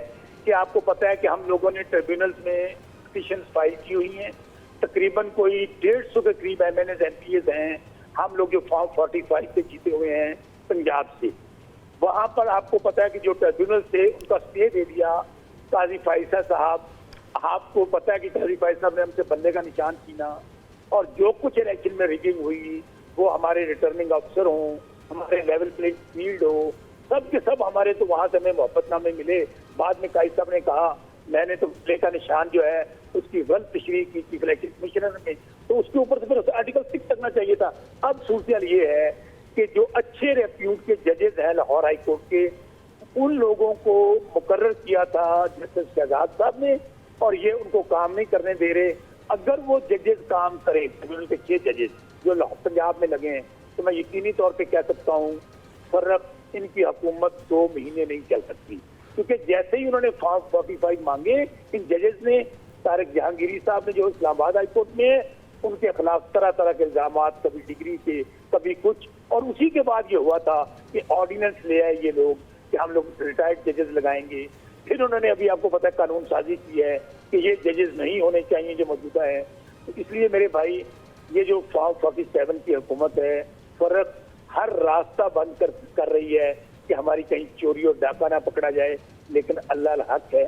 कि आपको पता है कि हम लोगों ने ट्रिब्यूनल्स में पिटीशन फाइल की हुई हैं, तकरीबन कोई 150 के करीब MNAs MPAs हैं, हम लोग जो फॉर्म 45 से जीते हुए हैं पंजाब से। वहां पर आपको पता है कि जो ट्रिब्यूनल थे उनका स्टे दे दिया काजी फाइसा साहब। आपको पता है कि काजी फाइसा साहब ने हमसे बल्ले का निशान छीना और जो कुछ इलेक्शन में रिगिंग हुई, वो हमारे रिटर्निंग अफसर हों, हमारे लेवल प्लेइंग फील्ड हो, सब के सब हमारे तो वहां से हमें मोहब्बतनामे मिले। बाद में काजी साहब ने कहा मैंने तो बल्ले का निशान जो है उसकी गलत तशरीह की चीफ इलेक्शन कमिश्नर में, तो उसके ऊपर से फिर आर्टिकल 6 लगना चाहिए था। अब सूरत ये है कि जो अच्छे रेप्यूट के जजेस हैं लाहौर हाई कोर्ट के, उन लोगों को मुकर्रर किया था जस्टिस शहजाद साहब ने और ये उनको काम नहीं करने दे रहे। अगर वो जजेस काम करें, ट्रिब्यूनल के 6 जजेस जो पंजाब में लगे हैं, तो मैं यकीनी तौर पे कह सकता हूँ फर्क इनकी हुकूमत 2 महीने नहीं चल सकती, क्योंकि जैसे ही उन्होंने फॉर्म 45 मांगे, इन जजेस ने, तारिक जहांगीरी साहब ने जो इस्लामाबाद हाई कोर्ट में है, उनके खिलाफ तरह तरह के इल्जाम, कभी डिग्री के कभी कुछ, और उसी के बाद ये हुआ था कि ऑर्डिनेंस ले आए ये लोग कि हम लोग रिटायर्ड जजेस लगाएंगे। फिर उन्होंने अभी आपको पता है कानून साजी की है कि ये जजेस नहीं होने चाहिए जो मौजूदा है। तो इसलिए मेरे भाई, ये जो फॉर्म 47 की हुकूमत है, फर्क हर रास्ता बंद कर रही है कि हमारी कहीं चोरी और डाका ना पकड़ा जाए, लेकिन अल्लाह हक है,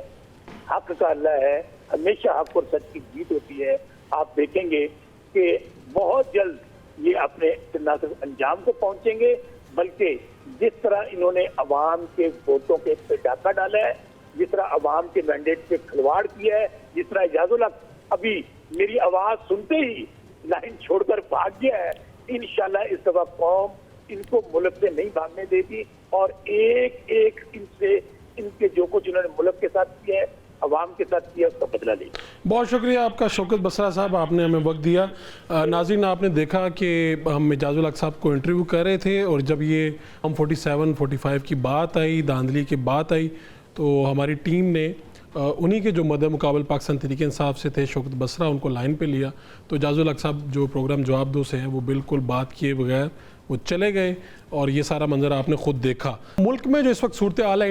हक का अल्लाह है, हमेशा हक और सच की जीत होती है। आप देखेंगे कि बहुत जल्द ये अपने न सिर्फ अंजाम को पहुंचेंगे, बल्कि जिस तरह इन्होंने अवाम के वोटों के पे डाका डाला है, जिस तरह अवाम के मैंडेट पे खिलवाड़ किया है, जिस तरह इजाजुल हक अभी मेरी आवाज सुनते ही लाइन छोड़कर भाग गया है, इंशाल्लाह इस दफा कौम इनको मुल्क से नहीं भागने देती और एक एक इनसे, इनके जो कुछ इन्होंने मुल्क के साथ किया है, अवाम के साथ किया, उसका बदला लेगी। बहुत शुक्रिया आपका शौकत बसरा साहब, आपने हमें वक्त दिया। नाज़रीन, आपने देखा कि हम इजाजुल हक साहब को इंटरव्यू कर रहे थे और जब ये हम 47, 45 की बात आई, धांधली की बात आई, तो हमारी टीम ने उन्हीं के जो मदद मुकाबल पाकिस्तान तहरीक इंसाफ से थे शौकत बसरा, उनको लाइन पे लिया। तो इजाजुल हक साहब जो प्रोग्राम जवाब दो से हैं वो बिल्कुल बात किए बगैर वो चले गए और ये सारा मंजर आपने खुद देखा। मुल्क में जो इस वक्त सूरत हाल है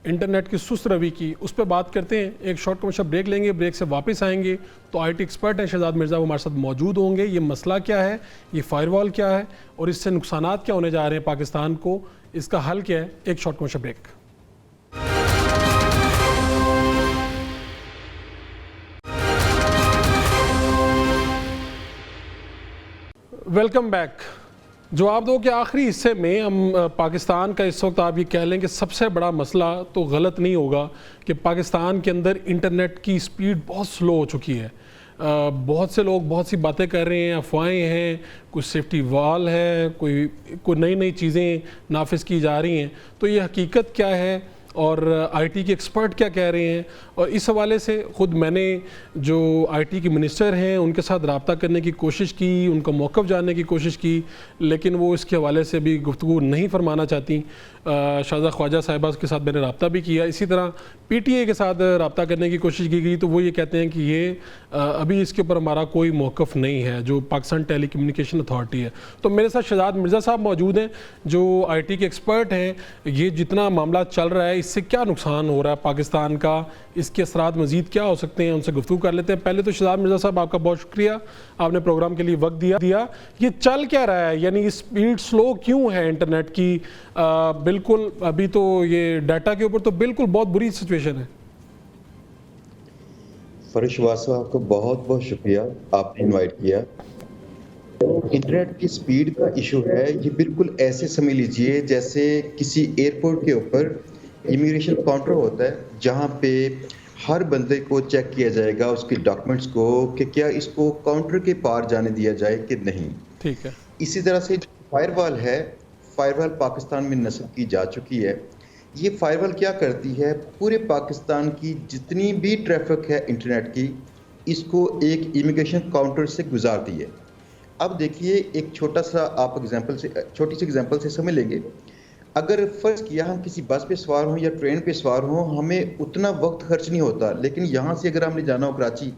इंटरनेट की सुस्त रवि की, उस पर बात करते हैं। एक शॉर्ट कमर्शियल ब्रेक लेंगे, ब्रेक से वापस आएंगे तो IT एक्सपर्ट हैं शहजाद मिर्ज़ा, वो हमारे साथ मौजूद होंगे। ये मसला क्या है, ये फायरवॉल क्या है और इससे नुकसानात क्या होने जा रहे हैं पाकिस्तान को, इसका हल क्या है। एक short commercial break. Welcome back. जवाब दो कि आखिरी हिस्से में हम पाकिस्तान का इस वक्त आप ये कह लें कि सबसे बड़ा मसला, तो गलत नहीं होगा कि पाकिस्तान के अंदर इंटरनेट की स्पीड बहुत स्लो हो चुकी है। बहुत से लोग बहुत सी बातें कर रहे हैं, अफवाहें हैं, कुछ सेफ्टी वॉल है, कोई नई नई चीज़ें नाफिज की जा रही हैं। तो ये हकीकत क्या है और IT के एक्सपर्ट क्या कह रहे हैं, और इस हवाले से ख़ुद मैंने जो IT के मिनिस्टर हैं उनके साथ रब्ता करने की कोशिश की, उनका मौक़िफ़ जानने की कोशिश की, लेकिन वो इसके हवाले से भी गुफ्तगू नहीं फरमाना चाहती। शाहज़ा ख्वाजा साहिबा के साथ मैंने रब्ता भी किया, इसी तरह PTA के साथ रब्ता करने की कोशिश की गई, तो वो ये कहते हैं कि ये अभी इसके ऊपर हमारा कोई मौक़िफ़ नहीं है, जो पाकिस्तान टेली कम्युनिकेशन अथॉरिटी है। तो मेरे साथ शहजाद मिर्ज़ा साहब मौजूद हैं जो IT के एक्सपर्ट हैं। ये जितना मामला चल रहा है इससे क्या नुकसान हो रहा है पाकिस्तान का, इसके असरात मज़ीद क्या हो सकते हैं, उनसे गुफ्तगू कर लेते हैं। पहले तो शहजाद मिर्ज़ा साहब आपका बहुत शुक्रिया, आपने प्रोग्राम के लिए वक्त दिया। ये चल क्या रहा है, यानी स्पीड स्लो क्यों है इंटरनेट की? बिल्कुल अभी तो ये डाटा के ऊपर तो बिल्कुल बहुत बुरी सिचुएशन है। फरिश वासव, आपको बहुत बहुत शुक्रिया, आपने इनवाइट किया। इंटरनेट की स्पीड का इशू है, ये बिल्कुल ऐसे समझ लीजिए जैसे किसी एयरपोर्ट के ऊपर इमिग्रेशन काउंटर होता है जहाँ पे हर बंदे को चेक किया जाएगा उसके डॉक्यूमेंट्स को कि क्या इसको काउंटर के पार जाने दिया जाए कि नहीं। ठीक है। इसी तरह से फायरवॉल है, फायरवॉल पाकिस्तान में नस्ब की जा चुकी है। ये फायरवॉल क्या करती है, पूरे पाकिस्तान की जितनी भी ट्रैफिक है इंटरनेट की, इसको एक इमिग्रेशन काउंटर से गुजारती है। अब देखिए, एक छोटा सा आप छोटी सी एग्जांपल से समझ लेंगे। अगर फ़र्ज़ किया हम किसी बस पे सवार हों या ट्रेन पे सवार हों, हमें उतना वक्त खर्च नहीं होता, लेकिन यहाँ से अगर हमने जाना हो कराची,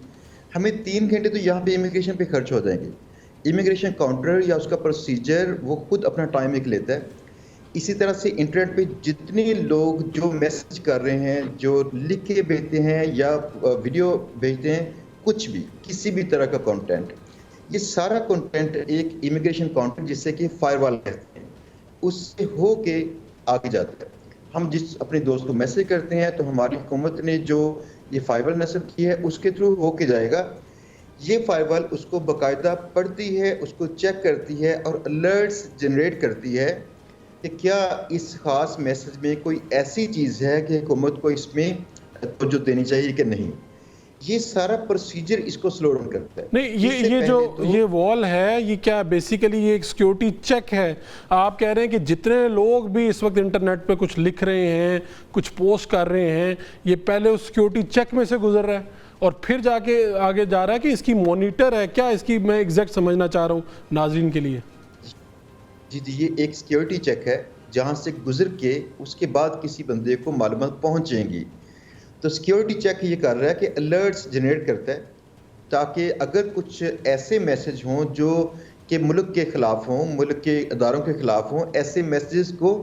हमें 3 घंटे तो यहाँ पे इमिग्रेशन पे खर्च हो जाएंगे। इमिग्रेशन काउंटर या उसका प्रोसीजर वो खुद अपना टाइम एक लेता है। इसी तरह से इंटरनेट पे जितने लोग जो मैसेज कर रहे हैं, जो लिख के भेजते हैं या वीडियो भेजते हैं, कुछ भी किसी भी तरह का कंटेंट, ये सारा कंटेंट एक इमिग्रेशन काउंटर जिससे कि फायरवॉल कहते हैं, उससे हो के आगे जाता है। हम जिस अपने दोस्त को मैसेज करते हैं तो हमारी हुकूमत ने जो ये फायरवॉल नस्ब की है उसके थ्रू हो के जाएगा। ये फायरवॉल उसको बाकायदा पढ़ती है, उसको चेक करती है और अलर्ट्स जनरेट करती है कि क्या इस खास मैसेज में कोई ऐसी चीज़ है कि हुकूमत को इसमें तवज्जो देनी चाहिए कि नहीं। ये सारा प्रोसीजर इसको स्लो डाउन करता है। नहीं, ये जो ये वॉल है, ये क्या बेसिकली ये एक सिक्योरिटी चेक है? आप कह रहे हैं कि जितने लोग भी इस वक्त इंटरनेट पे कुछ लिख रहे हैं, कुछ पोस्ट कर रहे हैं, ये पहले उस सिक्योरिटी चेक में से गुजर रहा है और फिर जाके आगे जा रहा है कि इसकी मॉनिटर है क्या? इसकी मैं एग्जैक्ट समझना चाह रहा हूँ नाज़रीन के लिए। जी, ये एक सिक्योरिटी चेक है जहाँ से गुजर के उसके बाद किसी बंदे को मालूमात पहुँचेंगी। तो सिक्योरिटी चेक ये कर रहा है कि अलर्ट्स जनरेट करता है ताकि अगर कुछ ऐसे मैसेज हों जो कि मुल्क के ख़िलाफ़ हों, मुल्क के इदारों के ख़िलाफ़ हों, ऐसे मैसेजेस को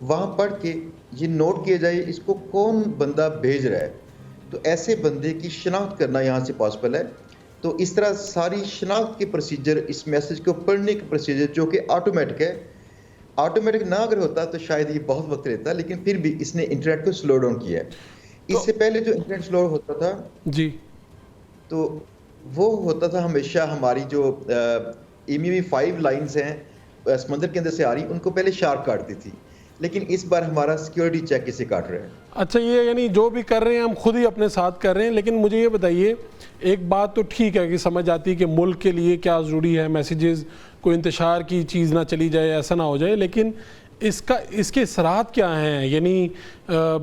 वहाँ पढ़ के ये नोट किया जाए इसको कौन बंदा भेज रहा है। तो ऐसे बंदे की शनाख्त करना यहाँ से पॉसिबल है। तो इस तरह सारी शनाख्त के प्रोसीजर, इस मैसेज को पढ़ने के प्रोसीजर जो कि ऑटोमेटिक है, ऑटोमेटिक ना अगर होता तो शायद ये बहुत वक्त लेता, लेकिन फिर भी इसने इंटरनेट को स्लो डाउन किया है। इससे पहले जो इंटरनेट स्लो होता था जी, तो वो होता था हमेशा हमारी जो EMV 5 लाइंस हैं समंदर के अंदर से आ रही, उनको पहले शार्क काटती थी, लेकिन इस बार हमारा सिक्योरिटी चेक इसे काट रहे हैं। अच्छा, ये यानी जो भी कर रहे हैं हम खुद ही अपने साथ कर रहे हैं। लेकिन मुझे ये बताइए, एक बात तो ठीक है कि समझ आती है कि मुल्क के लिए क्या ज़रूरी है, मैसेजेस कोई इंतशार की चीज़ ना चली जाए, ऐसा ना हो जाए, लेकिन इसके असरात क्या हैं? यानी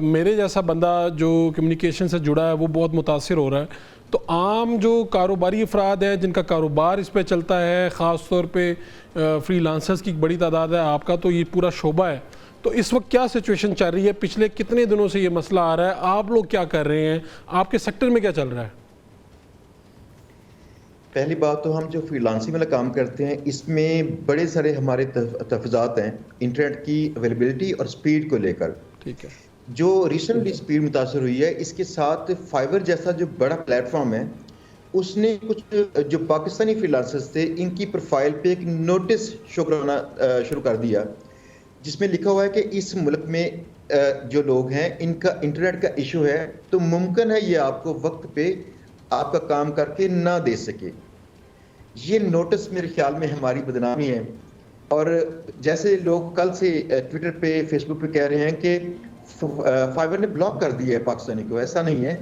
मेरे जैसा बंदा जो कम्युनिकेशन से जुड़ा है वो बहुत मुतासिर हो रहा है। तो आम जो कारोबारी अफराद हैं जिनका कारोबार इस पे चलता है, ख़ास तौर पे फ्रीलांसर्स की बड़ी तादाद है, आपका तो ये पूरा शोबा है, तो इस वक्त क्या सिचुएशन चल रही है? पिछले कितने दिनों से ये मसला आ रहा है, आप लोग क्या कर रहे हैं, आपके सेक्टर में क्या चल रहा है? पहली बात तो हम जो फ्रीलांसिंग वाला काम करते हैं इसमें बड़े सारे हमारे तहफ़्फ़ुज़ात हैं इंटरनेट की अवेलेबिलिटी और स्पीड को लेकर। ठीक है। जो रिसेंटली स्पीड मुतासर हुई है, इसके साथ फाइबर जैसा जो बड़ा प्लेटफॉर्म है उसने कुछ जो पाकिस्तानी फ्रीलांसर्स थे इनकी प्रोफाइल पे एक नोटिस शो कराना शुरू कर दिया, जिसमें लिखा हुआ है कि इस मुल्क में जो लोग हैं इनका इंटरनेट का इशू है, तो मुमकिन है ये आपको वक्त पे आपका काम करके ना दे सके। ये नोटिस मेरे ख्याल में हमारी बदनामी है। और जैसे लोग कल से ट्विटर पे, फेसबुक पे कह रहे हैं कि फाइबर ने ब्लॉक कर दिया है पाकिस्तानी को, ऐसा नहीं है,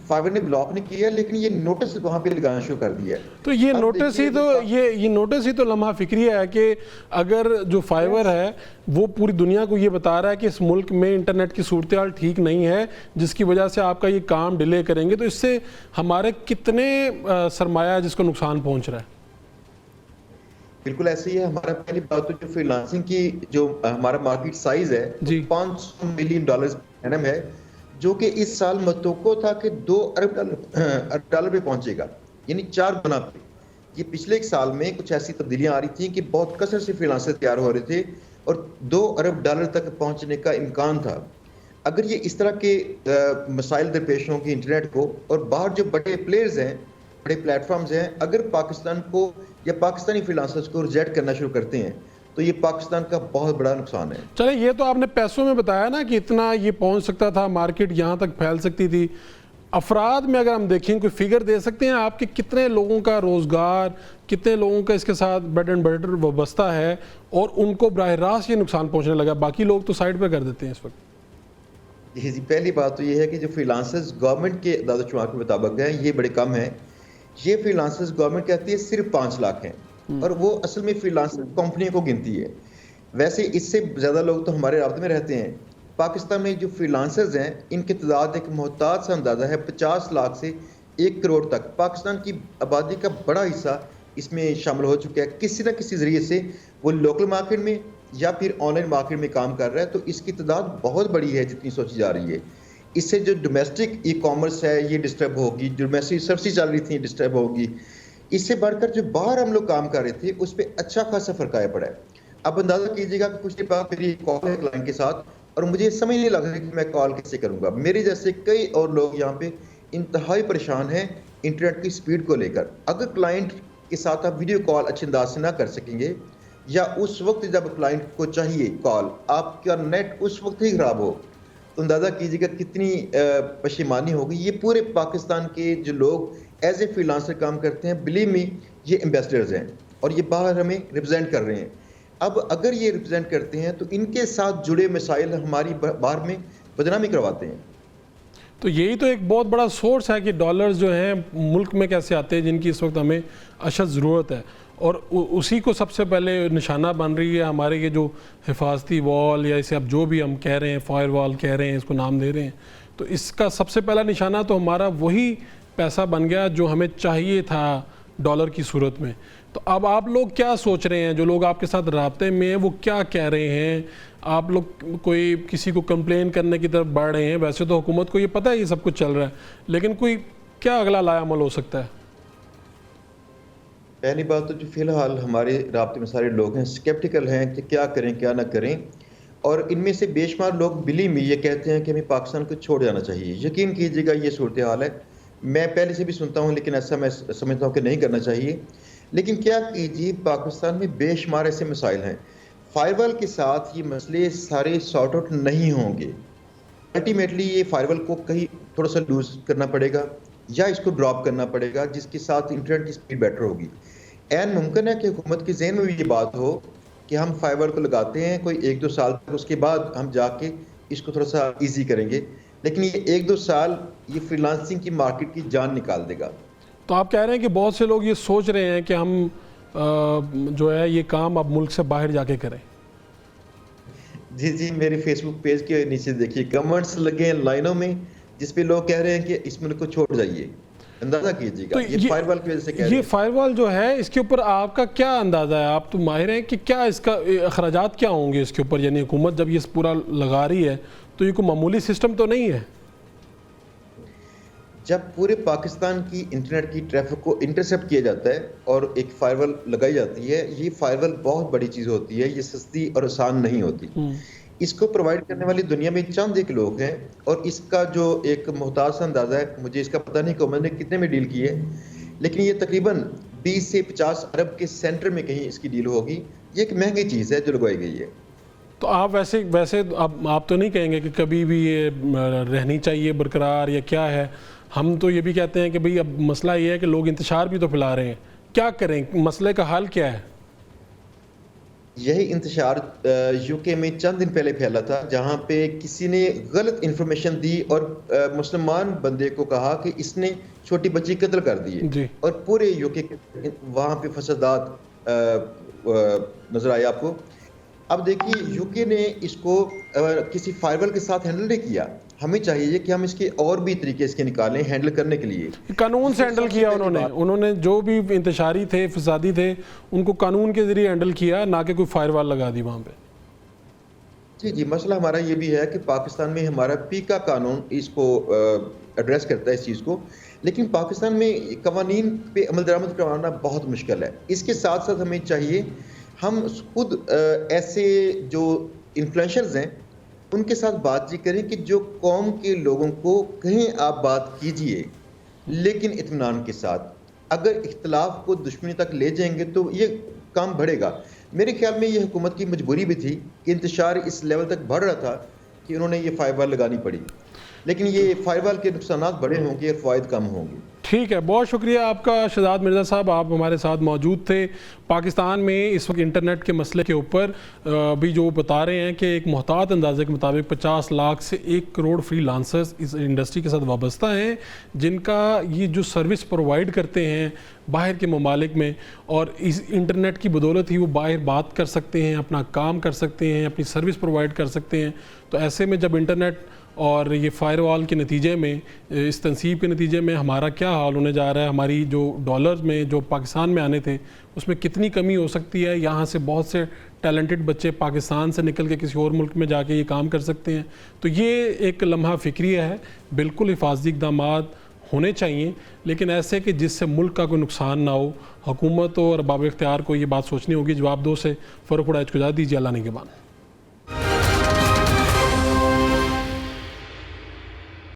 फाइबर ने ब्लॉक नहीं किया, लेकिन ये नोटिस वहाँ पे लगाना शुरू कर दिया है। तो ये नोटिस ही तो ये नोटिस ही तो लम्हा फिक्रिया है कि अगर जो फाइबर है वो पूरी दुनिया को ये बता रहा है कि इस मुल्क में इंटरनेट की सूरत हाल ठीक नहीं है, जिसकी वजह से आपका ये काम डिले करेंगे, तो इससे हमारे कितने सरमाया जिसको नुकसान पहुँच रहा है? बिल्कुल ऐसे ही है। हमारा पहली बात तो जो फ्रीलांसिंग की जो हमारा मार्केट साइज है जी। वो $500 मिलियन एनम है, जो कि इस साल मतोको था कि $2 अरब पे पहुंचेगा, यानी 4 गुना पे। ये पिछले एक साल में कुछ ऐसी तब्दीलियां आ रही थी कि बहुत कसरत से फ्रीलांसर तैयार हो रहे थे और $2 अरब तक पहुंचने का इम्कान था। अगर ये इस तरह के मसाइल दरपेश होंगे इंटरनेट को, और बाहर जो बड़े प्लेयर्स हैं, बड़े प्लेटफॉर्म्स हैं, अगर पाकिस्तान को या पाकिस्तानी फ्रीलांसर्स को रिजेक्ट करना शुरू करते हैं तो ये पाकिस्तान का बहुत बड़ा नुकसान है। चले, ये तो आपने पैसों में बताया ना कि इतना ये पहुंच सकता था, मार्केट यहाँ तक फैल सकती थी। अफराद में अगर हम देखें, कोई फिगर दे सकते हैं आपके कितने लोगों का रोज़गार, कितने लोगों का इसके साथ ब्रेड एंड बटर वाबस्ता है और उनको बराह रास्त ये नुकसान पहुंचने लगा? बाकी लोग तो साइड पे कर देते हैं इस वक्त। जी, पहली बात तो ये है कि जो फ्रीलांसर्स गवर्नमेंट के दादा के मुताबिक हैं ये बड़े कम हैं। ये फ्रीलांसर्स गवर्नमेंट कहती है सिर्फ 5 लाख हैं और वो असल में फ्रीलांसर कंपनियों को गिनती है। वैसे इससे ज़्यादा लोग तो हमारे राब्ते में रहते हैं। पाकिस्तान में जो फ्रीलांसर्स हैं इनकी तादाद एक मोहताज सा अंदाज़ा है 50 लाख से 1 करोड़ तक। पाकिस्तान की आबादी का बड़ा हिस्सा इसमें शामिल हो चुका है, किसी न किसी ज़रिए से वो लोकल मार्केट में या फिर ऑनलाइन मार्केट में काम कर रहा है। तो इसकी तादाद बहुत बड़ी है जितनी सोची जा रही है। इससे जो डोमेस्टिक ई कॉमर्स है ये डिस्टर्ब होगी, डोमेस्टिक सब्सिडी चल रही थी डिस्टर्ब होगी। इससे बढ़कर जो बाहर हम लोग काम कर रहे थे उस पर अच्छा खासा फर्क आया पड़ा है। अब अंदाज़ा कीजिएगा कि कुछ देर बाद मेरी कॉल है क्लाइंट के साथ और मुझे समझ नहीं लग रहा कि मैं कॉल कैसे करूंगा। मेरे जैसे कई और लोग यहाँ पे इंतहाई परेशान हैं इंटरनेट की स्पीड को लेकर। अगर क्लाइंट के साथ आप वीडियो कॉल अच्छे अंदाज से ना कर सकेंगे या उस वक्त जब क्लाइंट को चाहिए कॉल आपका नेट उस वक्त ही खराब हो, तो अंदाज़ा कीजिएगा कितनी परेशानी होगी। ये पूरे पाकिस्तान के जो लोग एज ए फ्रीलांसर काम करते हैं, बिलीव मी, ये एम्बेसडर्स हैं और ये बाहर हमें रिप्रेजेंट कर रहे हैं। अब अगर ये रिप्रेजेंट करते हैं तो इनके साथ जुड़े मसाइल हमारी बाहर में बदनामी करवाते हैं। तो यही तो एक बहुत बड़ा सोर्स है कि डॉलर्स जो हैं मुल्क में कैसे आते हैं, जिनकी इस वक्त हमें अशद ज़रूरत है, और उसी को सबसे पहले निशाना बन रही है हमारे ये जो हिफाजती वॉल, या इसे अब जो भी हम कह रहे हैं, फायर वॉल कह रहे हैं, इसको नाम दे रहे हैं। तो इसका सबसे पहला निशाना तो हमारा वही पैसा बन गया जो हमें चाहिए था डॉलर की सूरत में। तो अब आप लोग क्या सोच रहे हैं? जो लोग आपके साथ राब्ते में हैं वो क्या कह रहे हैं? आप लोग कोई किसी को कंप्लेन करने की तरफ बढ़ रहे हैं? वैसे तो हुकूमत को ये पता है ये सब कुछ चल रहा है, लेकिन कोई क्या अगला लायामल हो सकता है? पहली बात तो जो फिलहाल हमारे राब्ते में सारे लोग हैं स्केप्टिकल हैं कि क्या करें क्या ना करें, और इनमें से बेशुमार लोग बिली में ये कहते हैं कि हमें पाकिस्तान को छोड़ जाना चाहिए। यकीन कीजिएगा ये सूरत हाल है। मैं पहले से भी सुनता हूँ लेकिन ऐसा मैं समझता हूँ कि नहीं करना चाहिए। लेकिन क्या कीजिए, पाकिस्तान में बेशुमार ऐसे मसाइल हैं। फायरवॉल के साथ ये मसले सारे सॉर्ट आउट नहीं होंगे। अल्टीमेटली ये फायरवॉल को कहीं थोड़ा सा लूज करना पड़ेगा या इसको ड्रॉप करना पड़ेगा, जिसके साथ इंटरनेट की स्पीड बेटर होगी। एन मुमकिन है कि हुकूमत के जहन में भी ये बात हो कि हम फायरवॉल को लगाते हैं कोई 1-2 साल तक, उसके बाद हम जाके इसको थोड़ा सा ईजी करेंगे। लेकिन ये 1-2 साल ये फ्रीलांसिंग की मार्केट की जान निकाल देगा। तो आप कह रहे हैं कि बहुत से लोग ये सोच रहे हैं कि हम जो है ये काम अब मुल्क से बाहर जाके करें। जी, मेरे फेसबुक पेज के नीचे देखिए कमेंट्स लगे हैं लाइनों में जिस पे लोग कह रहे हैं कि इस मुल्क को छोड़ जाइए। अंदाजा कीजिएगा तो ये फायरवॉल की वजह से कह रहे हैं। ये फायरवॉल जो है इसके ऊपर आपका क्या अंदाज़ा है? आप तो माहिर हैं कि क्या इसका अखराजात क्या होंगे इसके ऊपर? यानी हुकूमत जब ये पूरा लगा रही है तो ये कोई मामूली सिस्टम तो नहीं है। जब पूरे पाकिस्तान की इंटरनेट की ट्रैफिक को इंटरसेप्ट किया जाता है और एक फायरवॉल लगाई जाती है, ये फायरवॉल बहुत बड़ी चीज़ होती है, ये सस्ती और आसान नहीं होती। इसको प्रोवाइड करने वाली दुनिया में चंद एक लोग हैं और इसका जो एक मोहताज सा अंदाज़ा है, मुझे इसका पता नहीं कि मैंने कितने में डील की है, लेकिन ये तकरीबन 20 से 50 अरब के सेंटर में कहीं इसकी डील होगी। ये एक महंगी चीज़ है जो लगाई गई है। तो आप वैसे आप तो नहीं कहेंगे कि कभी भी ये रहनी चाहिए बरकरार, या क्या है? हम तो ये भी कहते हैं कि भाई अब मसला ये है कि लोग इंतशार भी तो फैला रहे हैं, क्या करें? मसले का हल क्या है? यही इंतशार यूके में चंद दिन पहले फैला था, जहां पे किसी ने गलत इंफॉर्मेशन दी और मुसलमान बंदे को कहा कि इसने छोटी बच्ची कत्ल कर दी है, और पूरे यूके वहां पे फसादात नजर आए आपको। अब देखिए यूके ने इसको किसी फायरवॉल के साथ हैंडल नहीं किया। हमें चाहिए कि हम इसके और भी तरीके इसके निकालें हैंडल करने के लिए। कानून से हैंडल किया उन्होंने जो भी इंतशारी थे, फसादी थे, उनको कानून के जरिए हैंडल किया, ना कि कोई फायरवॉल लगा दी वहाँ पे। जी जी, मसला हमारा ये भी है कि पाकिस्तान में हमारा पीका कानून इसको एड्रेस करता है इस चीज़ को, लेकिन पाकिस्तान में कवानीन पे अमल दरामद करवाना बहुत मुश्किल है। इसके साथ साथ हमें चाहिए हम खुद ऐसे जो इन्फ्लुएंसर्स हैं उनके साथ बातचीत करें कि जो कौम के लोगों को कहीं आप बात कीजिए लेकिन इत्मीनान के साथ। अगर इख्तलाफ को दुश्मनी तक ले जाएंगे तो ये काम बढ़ेगा। मेरे ख्याल में ये हुकूमत की मजबूरी भी थी कि इंतशार इस लेवल तक बढ़ रहा था कि उन्होंने ये फायरवॉल लगानी पड़ी, लेकिन ये फायरवॉल के नुकसान बड़े होंगे और फ़ायदे कम होंगे। ठीक है, बहुत शुक्रिया आपका शहजाद मिर्ज़ा साहब, आप हमारे साथ मौजूद थे। पाकिस्तान में इस वक्त इंटरनेट के मसले के ऊपर भी जो बता रहे हैं कि एक मुहतात अंदाजे के मुताबिक 50 लाख से 1 करोड़ फ्रीलांसर्स इस इंडस्ट्री के साथ वाबस्ता हैं, जिनका ये जो सर्विस प्रोवाइड करते हैं बाहर के ममालिक में, और इस इंटरनेट की बदौलत ही वो बाहर बात कर सकते हैं, अपना काम कर सकते हैं, अपनी सर्विस प्रोवाइड कर सकते हैं। तो ऐसे में जब इंटरनेट और ये फायरवॉल के नतीजे में, इस तनसीब के नतीजे में हमारा क्या हाल होने जा रहा है, हमारी जो डॉलर्स में जो पाकिस्तान में आने थे उसमें कितनी कमी हो सकती है, यहाँ से बहुत से टैलेंटेड बच्चे पाकिस्तान से निकल के किसी और मुल्क में जाके ये काम कर सकते हैं। तो ये एक लम्हा फ़िक्रिया है, बिल्कुल हिफाजती इक़दाम होने चाहिए, लेकिन ऐसे कि जिससे मुल्क का कोई नुकसान ना हो। हुकूमत और बाब इख्तियार को ये बात सोचनी होगी। जवाब दो से फ़रूख उड़ाइच को इजाज़त दीजिए। अल्लाह निगहबान।